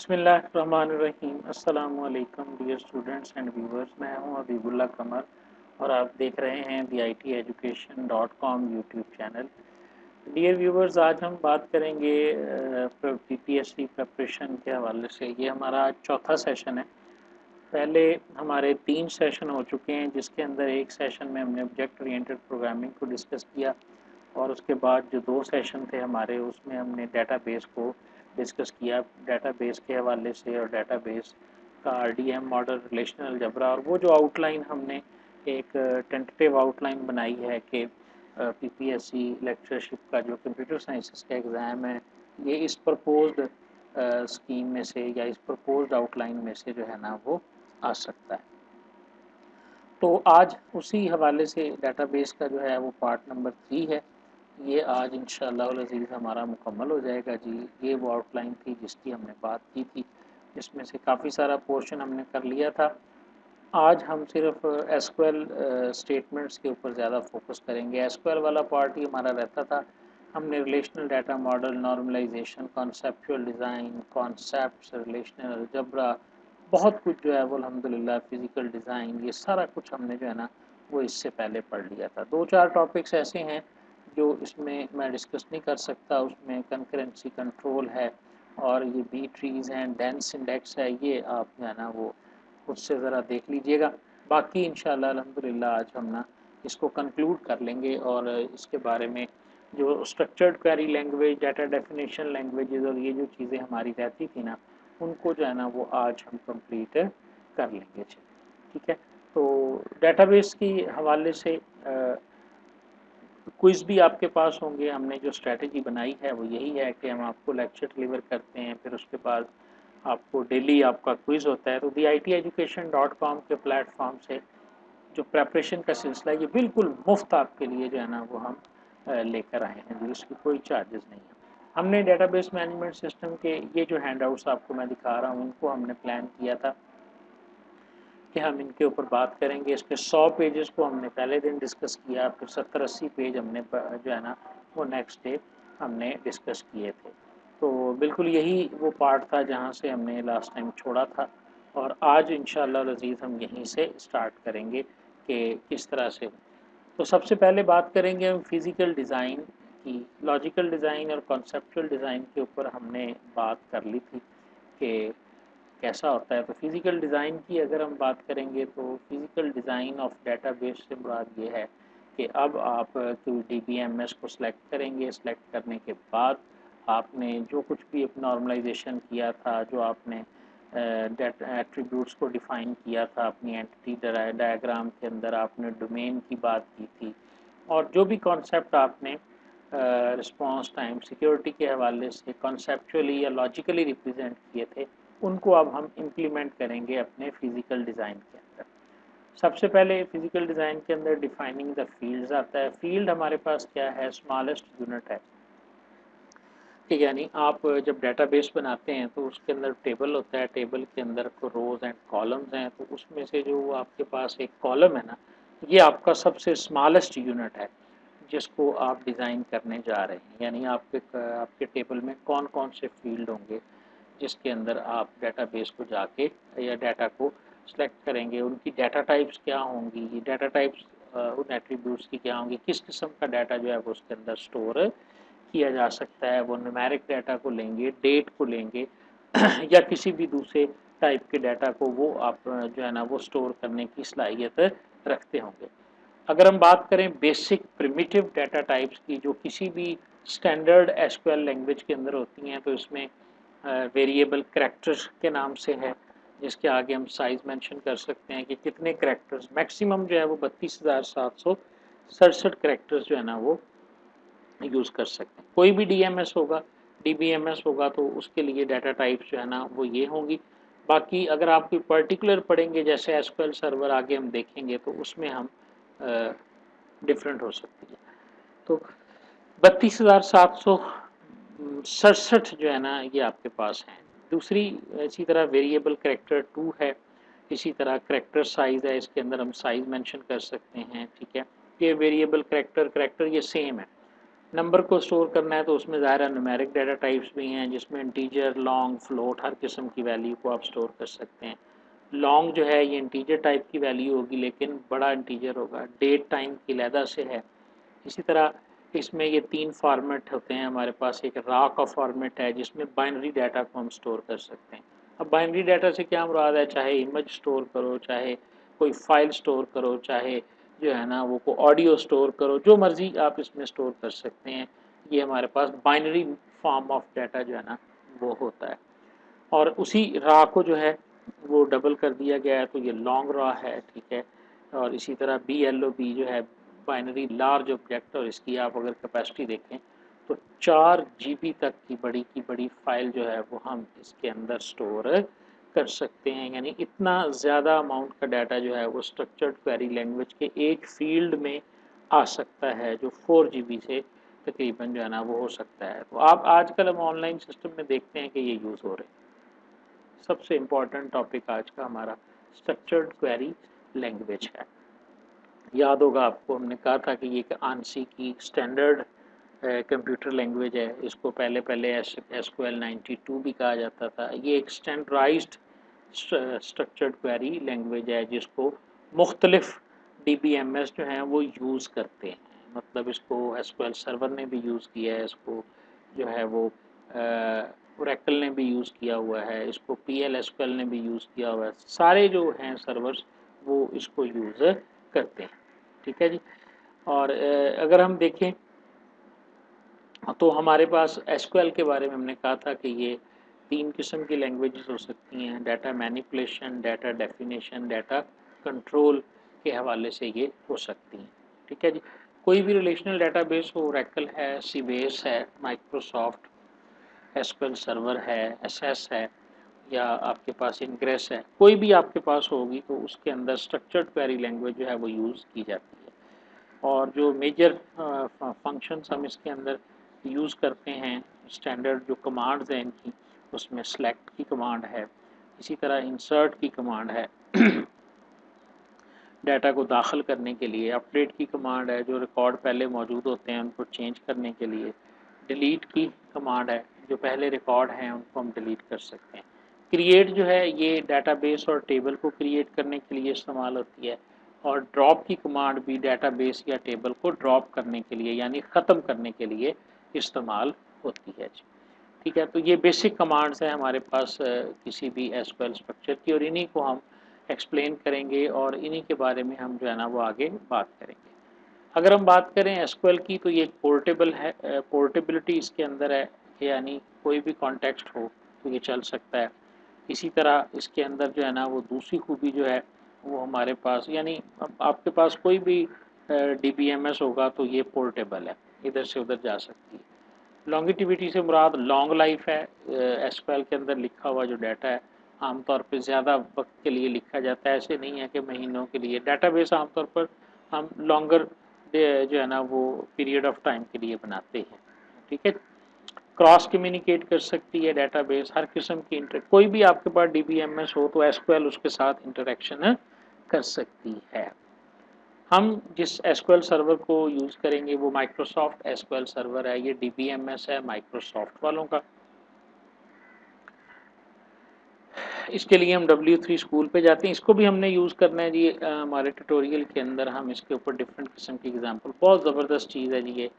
बिस्मिल्लाहिर्रहमानिर्रहीम। अस्सलाम वालेकुम डियर स्टूडेंट्स एंड व्यूवर्स। मैं हूं हबीबुल्लाह कमर और आप देख रहे हैं theiteducation.com YouTube channel. Dear viewers, आज हम बात करेंगे पीपीएससी प्रिपरेशन के हवाले से। ये हमारा आज चौथा सेशन है। पहले हमारे 3 सेशन हो चुके हैं, जिसके अंदर एक सेशन में हमने ऑब्जेक्ट ओरिएंटेड प्रोग्रामिंग को डिस्कस किया और उसके बाद जो 2 सेशन थे हमारे, उसमें हमने डेटाबेस को डिस्कस किया, डेटाबेस के हवाले से और डेटाबेस का आरडीएम मॉडल, रिलेशनल अलजेब्रा, और वो जो आउटलाइन हमने एक टेंटेटिव आउटलाइन बनाई है कि पीपीएससी लेक्चरशिप का जो कंप्यूटर साइंसेस का एग्ज़ाम है, ये इस प्रपोज्ड स्कीम में से या इस प्रपोज्ड आउटलाइन में से जो है ना वो आ सकता है। तो आज उसी हवाले से डेटाबेस का जो है वो पार्ट नंबर 3 है। ये आज इंशाअल्लाह अज़ीज़ हमारा मुकम्मल हो जाएगा जी। ये वो आउटलाइन थी जिसकी हमने बात की थी, जिसमें से काफ़ी सारा पोर्शन हमने कर लिया था। आज हम सिर्फ एसक्यूएल स्टेटमेंट्स के ऊपर ज़्यादा फोकस करेंगे। एसक्यूएल वाला पार्ट ही हमारा रहता था। हमने relational data model, normalisation, conceptual design, concepts, relational algebra, बहुत कुछ जो है वो अल्हम्दुलिल्लाह, फिज़िकल डिज़ाइन, ये सारा कुछ हमने जो है ना वो इससे पहले पढ़ लिया था। 2-4 टॉपिक्स ऐसे हैं जो इसमें मैं डिस्कस नहीं कर सकता। उसमें कंकरेंसी कंट्रोल है और ये बी ट्रीज़ हैं, डेंस इंडेक्स है, ये आप जो है ना वो उससे ज़रा देख लीजिएगा। बाकी इंशाल्लाह अल्हम्दुलिल्लाह आज हम ना इसको कंक्लूड कर लेंगे और इसके बारे में जो structured query language, data definition languages और ये जो चीज़ें हमारी रहती थी ना, उनको जो है ना वो आज हम कंप्लीट कर लेंगे। ठीक है, तो डेटाबेस की हवाले से क्विज़ भी आपके पास होंगे। हमने जो स्ट्रैटेजी बनाई है वो यही है कि हम आपको लेक्चर डिलीवर करते हैं, फिर उसके बाद आपको डेली आपका क्विज़ होता है। तो theiteducation.com के प्लेटफॉर्म से जो प्रेपरेशन का सिलसिला है, ये बिल्कुल मुफ्त आपके लिए जो है ना वो हम लेकर आए हैं जी। इसकी कोई चार्जेस नहीं है। हमने डेटाबेस मैनेजमेंट सिस्टम के ये जो हैंडआउट्स आपको मैं दिखा रहा हूँ, इनको हमने प्लान किया था कि हम इनके ऊपर बात करेंगे। इसके 100 पेजेस को हमने पहले दिन डिस्कस किया, फिर 70-80 पेज हमने जो है ना वो नेक्स्ट डे हमने डिस्कस किए थे। तो बिल्कुल यही वो पार्ट था जहाँ से हमने लास्ट टाइम छोड़ा था और आज इंशाअल्लाह अज़ीज़ हम यहीं से स्टार्ट करेंगे कि किस तरह से। तो सबसे पहले बात करेंगे हम फिज़िकल डिज़ाइन की। लॉजिकल डिज़ाइन और कॉन्सेप्चुअल डिज़ाइन के ऊपर हमने बात कर ली थी कि कैसा होता है। तो फिज़िकल डिज़ाइन की अगर हम बात करेंगे तो फिज़िकल डिज़ाइन ऑफ डेटाबेस से मुराद ये है कि अब आप कोई डीबीएमएस को सिलेक्ट करेंगे। सिलेक्ट करने के बाद आपने जो कुछ भी नॉर्मलाइजेशन किया था, जो आपने डेटा एट्रीब्यूट्स को डिफ़ाइन किया था अपनी एंटिटी डायग्राम के अंदर, आपने डोमेन की बात की थी और जो भी कॉन्सेप्ट आपने रिस्पांस टाइम, सिक्योरिटी के हवाले से कॉन्सेप्चुअली या लॉजिकली रिप्रेजेंट किए थे, उनको अब हम इम्प्लीमेंट करेंगे अपने फिज़िकल डिज़ाइन के अंदर। सबसे पहले फिज़िकल डिज़ाइन के अंदर डिफाइनिंग द फील्ड्स आता है। फील्ड हमारे पास क्या है? स्मॉलेस्ट यूनिट है। ठीक है, यानी आप जब डेटाबेस बनाते हैं तो उसके अंदर टेबल होता है, टेबल के अंदर रोज एंड कॉलम्स हैं। तो उसमें से जो आपके पास एक कॉलम है ना, ये आपका सबसे स्मॉलेस्ट यूनिट है जिसको आप डिज़ाइन करने जा रहे हैं। यानी आपके टेबल में कौन कौन से फील्ड होंगे जिसके अंदर आप डेटाबेस को जाके या डाटा को सिलेक्ट करेंगे, उनकी डाटा टाइप्स क्या होंगी, ये डाटा टाइप्स उन एट्रीब्यूट्स की क्या होंगी, किस किस्म का डाटा जो है वो उसके अंदर स्टोर किया जा सकता है। वो न्यूमेरिक डाटा को लेंगे, डेट को लेंगे या किसी भी दूसरे टाइप के डाटा को वो आप जो है ना वो स्टोर करने की सलाहियत रखते होंगे। अगर हम बात करें बेसिक प्रिमिटिव डाटा टाइप्स की, जो किसी भी स्टैंडर्ड एसक्यूएल लैंग्वेज के अंदर होती हैं, तो इसमें वेरिएबल करैक्टर्स के नाम से है, जिसके आगे हम साइज़ मेंशन कर सकते हैं कि कितने करैक्टर्स, मैक्सिमम जो है वो 32,767 करैक्टर्स जो है ना वो यूज़ कर सकते हैं। कोई भी डीएमएस होगा, डीबीएमएस होगा, तो उसके लिए डाटा टाइप्स जो है ना वो ये होंगी। बाकी अगर आप कोई पर्टिकुलर पढ़ेंगे, जैसे एसक्यूएल सर्वर आगे हम देखेंगे, तो उसमें हम डिफरेंट हो सकती है। तो 32,767 जो है ना ये आपके पास हैं। दूसरी इसी तरह वेरिएबल करैक्टर 2 है। इसी तरह करैक्टर साइज़ है, इसके अंदर हम साइज़ मेंशन कर सकते हैं। ठीक है, ये वेरिएबल करैक्टर ये सेम है, नंबर को स्टोर करना है तो उसमें ज़ाहिर है न्यूमेरिक डाटा टाइप्स भी हैं, जिसमें इंटीजर, लॉन्ग, फ्लोट हर किस्म की वैल्यू को आप स्टोर कर सकते हैं। लॉन्ग जो है ये इंटीजर टाइप की वैल्यू होगी, लेकिन बड़ा इंटीजर होगा, डेट टाइम की अलहदा से है। इसी तरह इसमें ये 3 फॉर्मेट होते हैं हमारे पास। एक रॉ का फॉर्मेट है जिसमें बाइनरी डाटा को हम स्टोर कर सकते हैं। अब बाइनरी डाटा से क्या मुराद है, चाहे इमेज स्टोर करो, चाहे कोई फाइल स्टोर करो, चाहे जो है ना वो को ऑडियो स्टोर करो, जो मर्जी आप इसमें स्टोर कर सकते हैं। ये हमारे पास बाइनरी फॉर्म ऑफ डाटा जो है ना वो होता है। और उसी रॉ को जो है वो डबल कर दिया गया है तो ये लॉन्ग रॉ है, ठीक है। और इसी तरह BLOB जो है बाइनरी लार्ज ऑब्जेक्ट, और इसकी आप अगर कैपेसिटी देखें तो 4 GB तक की बड़ी फाइल जो है वो हम इसके अंदर स्टोर कर सकते हैं। यानी इतना ज़्यादा अमाउंट का डाटा जो है वो स्ट्रक्चर्ड क्वेरी लैंग्वेज के एक फील्ड में आ सकता है, जो 4 GB से तकरीबन जो है ना वो हो सकता है। तो आप आजकल हम ऑनलाइन सिस्टम में देखते हैं कि ये यूज़ हो रहे हैं। सबसे इम्पॉर्टेंट टॉपिक आज का हमारा स्ट्रक्चर्ड क्वेरी लैंग्वेज है। याद होगा आपको, हमने कहा था कि ये एक आंसी की स्टैंडर्ड कंप्यूटर लैंग्वेज है। इसको पहले पहले SQL 92 भी कहा जाता था। ये एक स्टैंडर्डाइज्ड स्ट्रक्चर्ड क्वेरी लैंग्वेज है जिसको मुख्तलिफ DBMS जो हैं वो यूज़ करते हैं। मतलब इसको SQL सर्वर ने भी यूज़ किया है, इसको जो है वो ओरेकल ने भी यूज़ किया हुआ है, इसको PL/SQL ने भी यूज़ किया हुआ है। सारे जो हैं सर्वर्स वो इसको यूज़ करते हैं, ठीक है जी। और अगर हम देखें तो हमारे पास SQL के बारे में हमने कहा था कि ये 3 किस्म की लैंग्वेजेस हो सकती हैं। Data manipulation, data definition, data control के हवाले से ये हो सकती हैं, ठीक है जी। कोई भी रिलेशनल डाटाबेस हो, ओरेकल है, सीबेस है, माइक्रोसॉफ्ट SQL सर्वर है, SS है, या आपके पास इंग्रेस है, कोई भी आपके पास होगी तो उसके अंदर स्ट्रक्चर्ड क्वेरी लैंग्वेज जो है वो यूज़ की जाती है। और जो मेजर फंक्शंस हम इसके अंदर यूज़ करते हैं, स्टैंडर्ड जो कमांड्स हैं इनकी, उसमें सेलेक्ट की कमांड है, इसी तरह इंसर्ट की कमांड है डाटा को दाखिल करने के लिए, अपडेट की कमांड है जो रिकॉर्ड पहले मौजूद होते हैं उनको चेंज करने के लिए, डिलीट की कमांड है जो पहले रिकॉर्ड हैं उनको हम डिलीट कर सकते हैं। क्रिएट जो है ये डाटाबेस और टेबल को क्रिएट करने के लिए इस्तेमाल होती है। और ड्रॉप की कमांड भी डाटाबेस या टेबल को ड्रॉप करने के लिए यानी ख़त्म करने के लिए इस्तेमाल होती है। ठीक है, तो ये बेसिक कमांड्स हैं हमारे पास किसी भी SQL स्ट्रक्चर की, और इन्हीं को हम एक्सप्लेन करेंगे और इन्हीं के बारे में हम जो है ना वो आगे बात करेंगे। अगर हम बात करें SQL की तो ये पोर्टेबल है, पोर्टेबिलिटी इसके अंदर है, यानी कोई भी कॉन्टेक्स्ट हो तो ये चल सकता है। इसी तरह इसके अंदर जो है ना वो दूसरी खूबी जो है वो हमारे पास, यानी आपके पास कोई भी DBMS होगा तो ये पोर्टेबल है, इधर से उधर जा सकती है। लॉन्गिटिविटी से मुराद लॉन्ग लाइफ है। SQL के अंदर लिखा हुआ जो डाटा है आमतौर पर ज़्यादा वक्त के लिए लिखा जाता है, ऐसे नहीं है कि महीनों के लिए। डाटाबेस आमतौर पर हम लॉन्गर जो है ना वो पीरियड ऑफ टाइम के लिए बनाते हैं, ठीक है। क्रॉस कम्युनिकेट कर सकती है डाटाबेस, हर किस्म की कोई भी आपके पास DBMS हो तो SQL उसके साथ इंटरेक्शन कर सकती है। हम जिस SQL सर्वर को यूज़ करेंगे वो माइक्रोसॉफ्ट SQL सर्वर है। ये DBMS है माइक्रोसॉफ्ट वालों का। इसके लिए हम W3 स्कूल पे जाते हैं, इसको भी हमने यूज़ करना है जी। हमारे ट्यूटोरियल के अंदर हम इसके ऊपर डिफरेंट किस्म की एग्जांपल, बहुत ज़बरदस्त चीज़ है जी ये।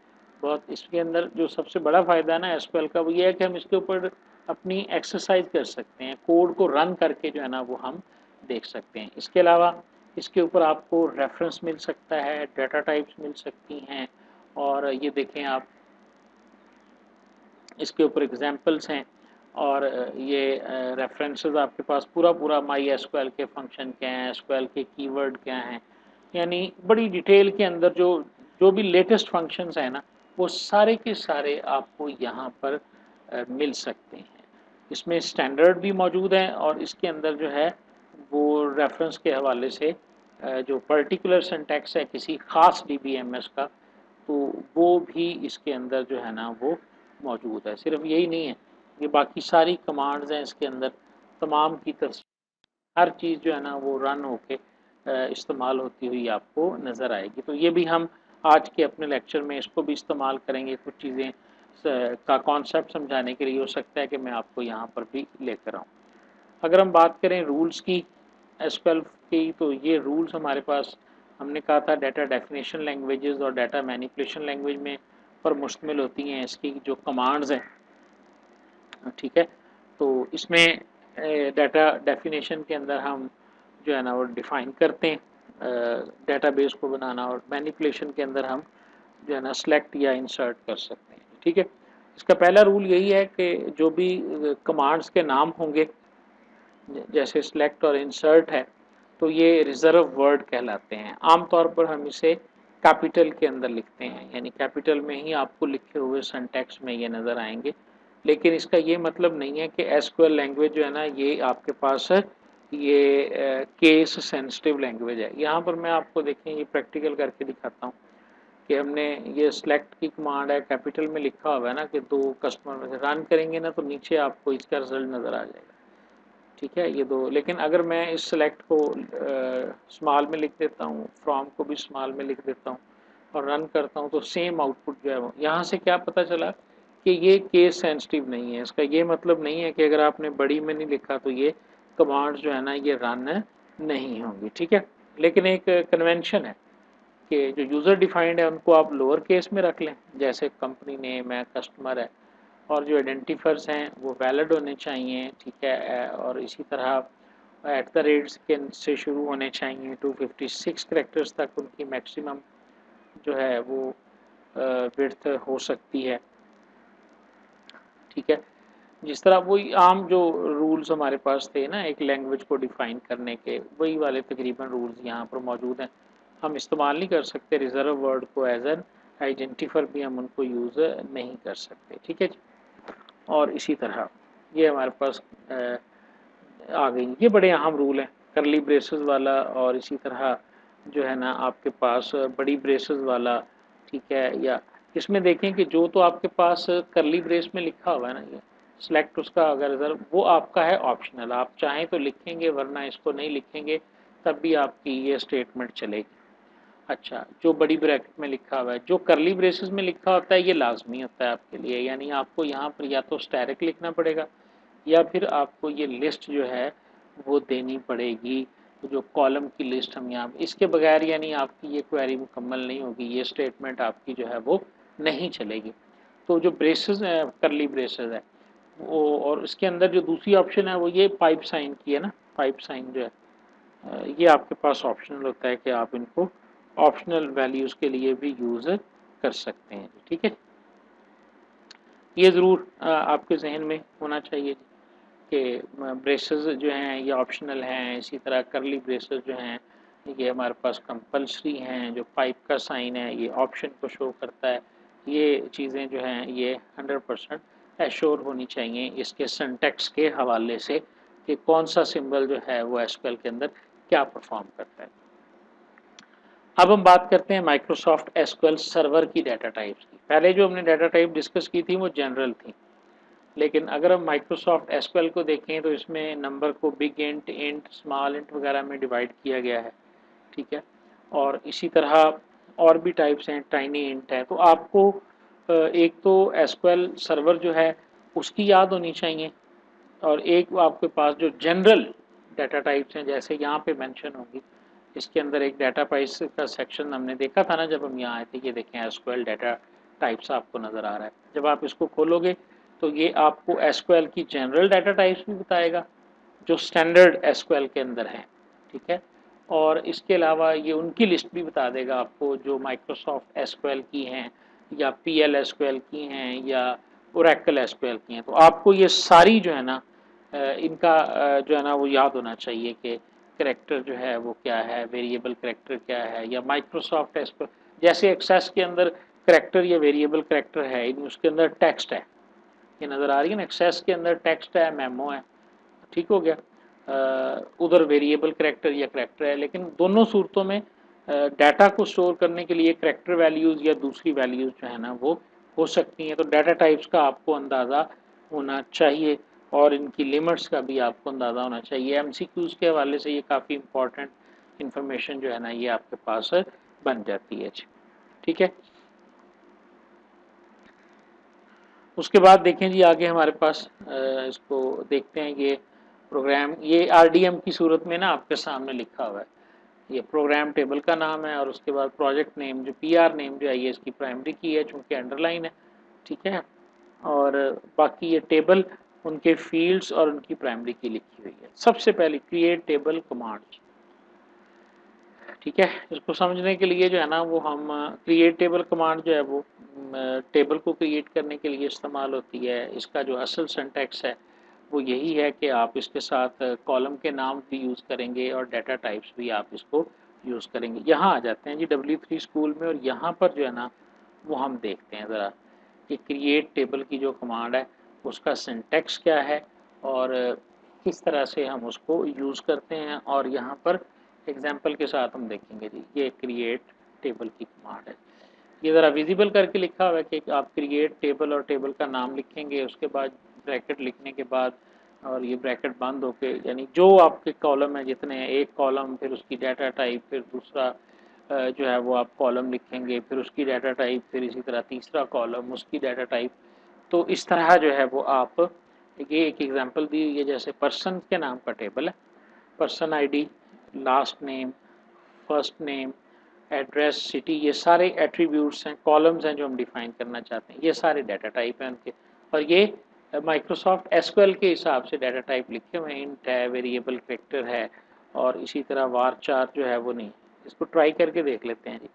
बहुत इसके अंदर जो सबसे बड़ा फ़ायदा है ना SQL का वो ये है कि हम इसके ऊपर अपनी एक्सरसाइज कर सकते हैं, कोड को रन करके जो है ना वो हम देख सकते हैं। इसके अलावा इसके ऊपर आपको रेफरेंस मिल सकता है, डाटा टाइप्स मिल सकती हैं, और ये देखें आप इसके ऊपर एग्जांपल्स हैं, और ये रेफरेंसेस आपके पास पूरा MySQL के फंक्शन क्या हैं, SQL के कीवर्ड क्या हैं, यानी बड़ी डिटेल के अंदर जो भी लेटेस्ट फंक्शंस हैं ना वो सारे के सारे आपको यहाँ पर मिल सकते हैं। इसमें स्टैंडर्ड भी मौजूद हैं और इसके अंदर जो है वो रेफरेंस के हवाले से जो पर्टिकुलर सिंटैक्स है किसी ख़ास DBMS का, तो वो भी इसके अंदर जो है ना वो मौजूद है। सिर्फ यही नहीं है, ये बाकी सारी कमांड्स हैं इसके अंदर, तमाम की हर चीज़ जो है ना वो रन होके इस्तेमाल होती हुई आपको नज़र आएगी। तो ये भी हम आज के अपने लेक्चर में इसको भी इस्तेमाल करेंगे, कुछ चीज़ें का कॉन्सेप्ट समझाने के लिए हो सकता है कि मैं आपको यहाँ पर भी लेकर आऊँ। अगर हम बात करें रूल्स की एसक्यूएल की, तो ये रूल्स हमारे पास हमने कहा था डाटा डेफिनेशन लैंग्वेजेस और डाटा मैनिपुलेशन लैंग्वेज में पर मुश्तमिल होती हैं इसकी जो कमांड्स हैं, ठीक है। तो इसमें डाटा डेफिनेशन के अंदर हम जो है ना वो डिफ़ाइन करते हैं डेटाबेस को बनाना, और मैनिपुलेशन के अंदर हम जो है ना सेलेक्ट या इंसर्ट कर सकते हैं, ठीक है। इसका पहला रूल यही है कि जो भी कमांड्स के नाम होंगे जैसे सेलेक्ट और इंसर्ट है, तो ये रिजर्व वर्ड कहलाते हैं। आमतौर पर हम इसे कैपिटल के अंदर लिखते हैं, यानी कैपिटल में ही आपको लिखे हुए सिंटैक्स में ये नज़र आएंगे। लेकिन इसका ये मतलब नहीं है कि एसक्यूएल लैंग्वेज जो है ना ये आपके पास ये केस सेंसिटिव लैंग्वेज है। यहाँ पर मैं आपको देखें ये प्रैक्टिकल करके दिखाता हूँ कि हमने ये सेलेक्ट की कमांड है, कैपिटल में लिखा हुआ है ना कि 2 कस्टमर में से रन करेंगे ना तो नीचे आपको इसका रिजल्ट नज़र आ जाएगा, ठीक है, ये 2। लेकिन अगर मैं इस सेलेक्ट को स्मॉल में लिख देता हूँ, फ्रॉम को भी स्मॉल में लिख देता हूँ और रन करता हूँ, तो सेम आउटपुट जो है वो यहाँ से क्या पता चला कि ये केस सेंसिटिव नहीं है। इसका ये मतलब नहीं है कि अगर आपने बड़ी में नहीं लिखा तो ये कमांड्स जो है ना ये रन नहीं होंगी, ठीक है। लेकिन एक कन्वेंशन है कि जो यूज़र डिफाइंड है उनको आप लोअर केस में रख लें, जैसे कंपनी नेम है, कस्टमर है, और जो आइडेंटिफायर्स हैं वो वैलिड होने चाहिए, ठीक है। और इसी तरह एट द रेट्स के से शुरू होने चाहिए, 256 कैरेक्टर्स तक उनकी मैक्सिमम जो है वो विड्थ हो सकती है, ठीक है। जिस तरह वही आम जो रूल्स हमारे पास थे ना एक लैंग्वेज को डिफ़ाइन करने के, वही वाले तकरीबन रूल्स यहाँ पर मौजूद हैं। हम इस्तेमाल नहीं कर सकते रिज़र्व वर्ड को एज एन आइडेंटिफायर, भी हम उनको यूज़ नहीं कर सकते, ठीक है जी। और इसी तरह ये हमारे पास आ गई, ये बड़े अहम रूल हैं, करली ब्रेसेस वाला और इसी तरह जो है ना आपके पास बड़ी ब्रेसेस वाला, ठीक है। या इसमें देखें कि जो तो आपके पास करली ब्रेस में लिखा हुआ है ना ये सेलेक्ट, उसका अगर रिजर्व वो आपका है ऑप्शनल, आप चाहें तो लिखेंगे वरना इसको नहीं लिखेंगे तब भी आपकी ये स्टेटमेंट चलेगी। अच्छा, जो बड़ी ब्रैकेट में लिखा हुआ है, जो करली ब्रेसेस में लिखा होता है ये लाजमी होता है आपके लिए, यानी आपको यहाँ पर या तो स्टैटिक लिखना पड़ेगा या फिर आपको ये लिस्ट जो है वो देनी पड़ेगी, तो जो कॉलम की लिस्ट हम यहाँ, इसके बगैर यानी आपकी ये क्वेरी मुकम्मल नहीं होगी, ये स्टेटमेंट आपकी जो है वो नहीं चलेगी। तो जो ब्रेसेस है करली ब्रेसेस है वो, और इसके अंदर जो दूसरी ऑप्शन है वो ये पाइप साइन की है ना, पाइप साइन जो है ये आपके पास ऑप्शनल होता है कि आप इनको ऑप्शनल वैल्यूज़ के लिए भी यूज़ कर सकते हैं, ठीक है। ये ज़रूर आपके जहन में होना चाहिए कि ब्रेसेस जो हैं ये ऑप्शनल हैं, इसी तरह करली ब्रेसेस जो हैं ये हमारे पास कंपल्सरी हैं, जो पाइप का साइन है ये ऑप्शन को शो करता है। ये चीज़ें जो हैं ये 100% एश्योर होनी चाहिए इसके सिंटैक्स के हवाले से कि कौन सा सिंबल जो है वो एसक्यूएल के अंदर क्या परफॉर्म करता है। अब हम बात करते हैं माइक्रोसॉफ्ट एसक्यूएल सर्वर की डाटा टाइप्स की। पहले जो हमने डाटा टाइप डिस्कस की थी वो जनरल थी, लेकिन अगर हम माइक्रोसॉफ्ट एसक्यूएल को देखें तो इसमें नंबर को big int, int, small int वगैरह में डिवाइड किया गया है, ठीक है। और इसी तरह और भी टाइप्स हैं, टाइनी इंट है। तो आपको एक तो एसक्यूएल सर्वर जो है उसकी याद होनी चाहिए, और एक आपके पास जो जनरल डाटा टाइप्स हैं जैसे यहाँ पे मेंशन होंगी। इसके अंदर एक डाटा टाइप्स का सेक्शन हमने देखा था ना जब हम यहाँ आए थे, ये देखें एसक्यूएल डाटा टाइप्स आपको नज़र आ रहा है। जब आप इसको खोलोगे तो ये आपको एसक्यूएल की जनरल डाटा टाइप्स भी बताएगा जो स्टैंडर्ड एसक्यूएल के अंदर हैं, ठीक है। और इसके अलावा ये उनकी लिस्ट भी बता देगा आपको जो माइक्रोसॉफ्ट एसक्यूएल की हैं या पीएल एसक्यूएल की हैं या ओरेकल एसक्यूएल की हैं। तो आपको ये सारी जो है ना इनका जो है ना वो याद होना चाहिए कि करैक्टर जो है वो क्या है, वेरिएबल करैक्टर क्या है, या माइक्रोसॉफ्ट एसक्यूएल जैसे एक्सेस के अंदर करैक्टर या वेरिएबल करैक्टर है, उसके अंदर टेक्स्ट है, ये नज़र आ रही है ना, एक्सेस के अंदर टेक्स्ट है, मेमो है, ठीक हो गया। उधर वेरिएबल करैक्टर या करैक्टर है, लेकिन दोनों सूरतों में डाटा को स्टोर करने के लिए करैक्टर वैल्यूज़ या दूसरी वैल्यूज़ जो है ना वो हो सकती हैं। तो डाटा टाइप्स का आपको अंदाज़ा होना चाहिए और इनकी लिमिट्स का भी आपको अंदाज़ा होना चाहिए। एमसीक्यूज़ के हवाले से ये काफ़ी इंपॉर्टेंट इन्फॉर्मेशन जो है ना ये आपके पास बन जाती है, ठीक है। उसके बाद देखें जी आगे हमारे पास इसको देखते हैं, ये प्रोग्राम, ये आरडीएम की सूरत में ना आपके सामने लिखा हुआ है, ये प्रोग्राम टेबल का नाम है और उसके बाद प्रोजेक्ट नेम जो पीआर नेम जो है ये इसकी प्राइमरी की है चूंकि अंडरलाइन है, ठीक है। और बाकी ये टेबल उनके फील्ड्स और उनकी प्राइमरी की लिखी हुई है। सबसे पहले क्रिएट टेबल कमांड, ठीक है। इसको समझने के लिए जो है ना वो हम क्रिएट टेबल कमांड जो है वो टेबल को क्रिएट करने के लिए इस्तेमाल होती है। इसका जो असल सिंटैक्स है वो यही है कि आप इसके साथ कॉलम के नाम भी यूज़ करेंगे और डाटा टाइप्स भी आप इसको यूज़ करेंगे। यहाँ आ जाते हैं जी W3 स्कूल में, और यहाँ पर जो है ना वो हम देखते हैं ज़रा कि क्रिएट टेबल की जो कमांड है उसका सिंटैक्स क्या है और किस तरह से हम उसको यूज़ करते हैं। और यहाँ पर एग्जाम्पल के साथ हम देखेंगे जी, ये क्रिएट टेबल की कमांड है। ये ज़रा विजिबल करके लिखा हुआ है कि आप क्रिएट टेबल और टेबल का नाम लिखेंगे, उसके बाद ब्रैकेट लिखने के बाद और ये ब्रैकेट बंद होके, यानी जो आपके कॉलम है जितने हैं, एक कॉलम फिर उसकी डाटा टाइप, फिर दूसरा जो है वो आप कॉलम लिखेंगे, फिर उसकी डाटा टाइप, फिर इसी तरह तीसरा कॉलम उसकी डाटा टाइप। तो इस तरह जो है वो आप, ये एक एग्जांपल दी हुई है, जैसे पर्सन के नाम का टेबल है, person ID, last name, first name, address, city, ये सारे एट्रीब्यूट्स हैं, कॉलम्स हैं जो हम डिफाइन करना चाहते हैं, ये सारे डाटा टाइप हैं उनके। और ये माइक्रोसॉफ्ट एसक्यूएल के हिसाब से डाटा टाइप लिखे हुए हैं, इंट है, वेरिएबल फैक्टर है और इसी तरह वारचार जो है वो नहीं। इसको ट्राई करके देख लेते हैं जी,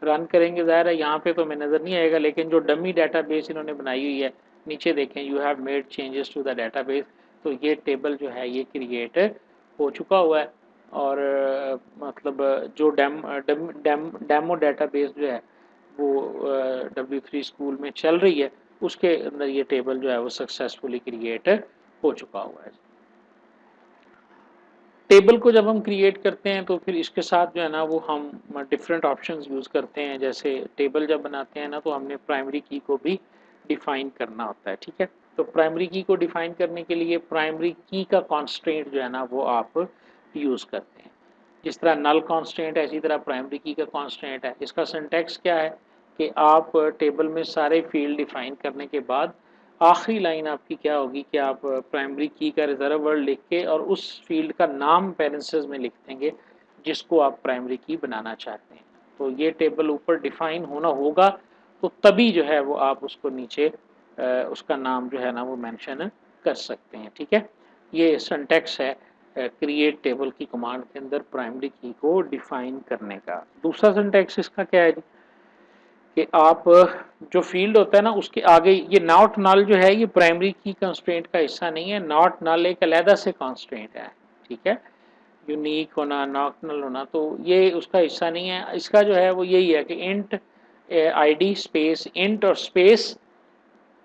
रन करेंगे, ज़ाहिर है यहाँ पे तो हमें नज़र नहीं आएगा, लेकिन जो डमी डाटाबेस इन्होंने बनाई हुई है नीचे देखें, you have made changes to the database, तो ये टेबल जो है ये क्रिएट हो चुका हुआ है। और मतलब जो डेमो डाटाबेस जो है वो W3 स्कूल में चल रही है उसके अंदर ये टेबल जो है वो सक्सेसफुली क्रिएट हो चुका हुआ है। टेबल को जब हम क्रिएट करते हैं तो फिर इसके साथ जो है ना वो हम डिफरेंट ऑप्शंस यूज़ करते हैं। जैसे टेबल जब बनाते हैं ना तो हमने प्राइमरी की को भी डिफाइन करना होता है, ठीक है। तो प्राइमरी की को डिफाइन करने के लिए प्राइमरी की का कॉन्स्ट्रेंट जो है ना वो आप यूज़ करते हैं। जिस तरह नल कॉन्स्टेंट है इसी तरह प्राइमरी की का कॉन्स्टेंट है। इसका सिंटैक्स क्या है कि आप टेबल में सारे फील्ड डिफाइन करने के बाद आखिरी लाइन आपकी क्या होगी कि आप प्राइमरी की का रिजर्व वर्ड लिख के और उस फील्ड का नाम पेरेंथेसिस में लिख देंगे जिसको आप प्राइमरी की बनाना चाहते हैं। तो ये टेबल ऊपर डिफाइन होना होगा तो तभी जो है वो आप उसको नीचे उसका नाम जो है ना वो मेंशन कर सकते हैं, ठीक है। ये सिंटैक्स है क्रिएट टेबल की कमांड के अंदर प्राइमरी की को डिफाइन करने का। दूसरा सिंटैक्स इसका क्या है कि आप जो फील्ड होता है ना उसके आगे ये नॉट नल जो है ये प्राइमरी की कंस्ट्रेंट का हिस्सा नहीं है। नॉट नल एक अलहदा से कंस्ट्रेंट है, ठीक है। यूनिक होना, नॉट नल होना, तो ये उसका हिस्सा नहीं है। इसका जो है वो यही है कि इंट आईडी स्पेस इंट और स्पेस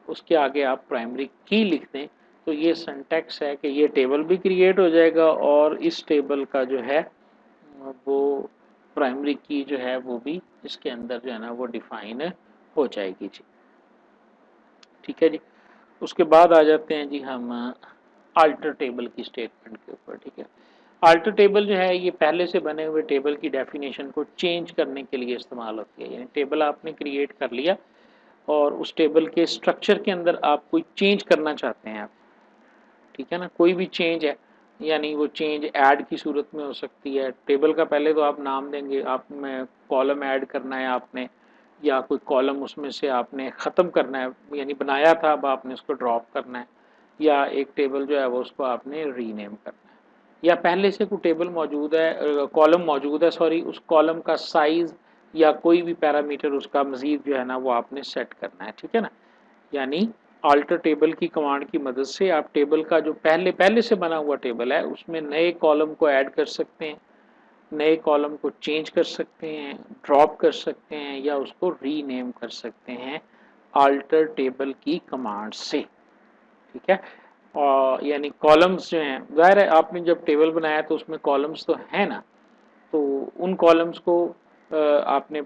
उसके आगे आप प्राइमरी की लिख दें तो ये सिंटैक्स है कि ये टेबल भी क्रिएट हो जाएगा और इस टेबल का जो है वो प्राइमरी की जो है वो भी इसके अंदर जो है ना वो डिफाइन हो जाएगी जी, ठीक है जी। उसके बाद आ जाते हैं जी हम अल्टर टेबल की स्टेटमेंट के ऊपर, ठीक है। अल्टर टेबल जो है ये पहले से बने हुए टेबल की डेफिनेशन को चेंज करने के लिए इस्तेमाल होती है। यानी टेबल आपने क्रिएट कर लिया और उस टेबल के स्ट्रक्चर के अंदर आप कोई चेंज करना चाहते हैं आप, ठीक है ना, कोई भी चेंज है, यानी वो चेंज ऐड की सूरत में हो सकती है। टेबल का पहले तो आप नाम देंगे, आप में कॉलम ऐड करना है आपने, या कोई कॉलम उसमें से आपने ख़त्म करना है, यानी बनाया था अब आपने उसको ड्रॉप करना है, या एक टेबल जो है वो उसको आपने रीनेम करना है, या पहले से कोई टेबल मौजूद है, कॉलम मौजूद है सॉरी, उस कॉलम का साइज़ या कोई भी पैरामीटर उसका मज़ीद जो है ना वो आपने सेट करना है, ठीक है ना। यानी अल्टर टेबल की कमांड की मदद से आप टेबल का जो पहले से बना हुआ टेबल है उसमें नए कॉलम को ऐड कर सकते हैं, नए कॉलम को चेंज कर सकते हैं, ड्रॉप कर सकते हैं या उसको रीनेम कर सकते हैं अल्टर टेबल की कमांड से, ठीक है। और यानी कॉलम्स जो हैं, ज़ाहिर है आपने जब टेबल बनाया तो उसमें कॉलम्स तो है ना, तो उन कॉलम्स को आपने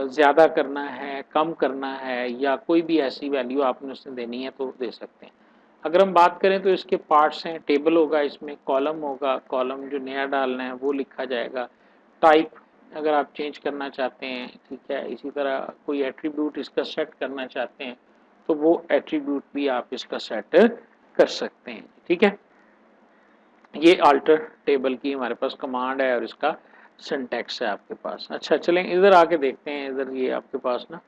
ज़्यादा करना है, कम करना है, या कोई भी ऐसी वैल्यू आपने उसमें देनी है तो दे सकते हैं। अगर हम बात करें तो इसके पार्ट्स हैं, टेबल होगा, इसमें कॉलम होगा, कॉलम जो नया डालना है वो लिखा जाएगा, टाइप अगर आप चेंज करना चाहते हैं, ठीक है। इसी तरह कोई एट्रीब्यूट इसका सेट करना चाहते हैं तो वो एट्रीब्यूट भी आप इसका सेट कर सकते हैं, ठीक है। ये अल्टर टेबल की हमारे पास कमांड है और इसका सिंटैक्स है आपके पास। अच्छा चलें इधर आके देखते हैं, इधर ये आपके पास ना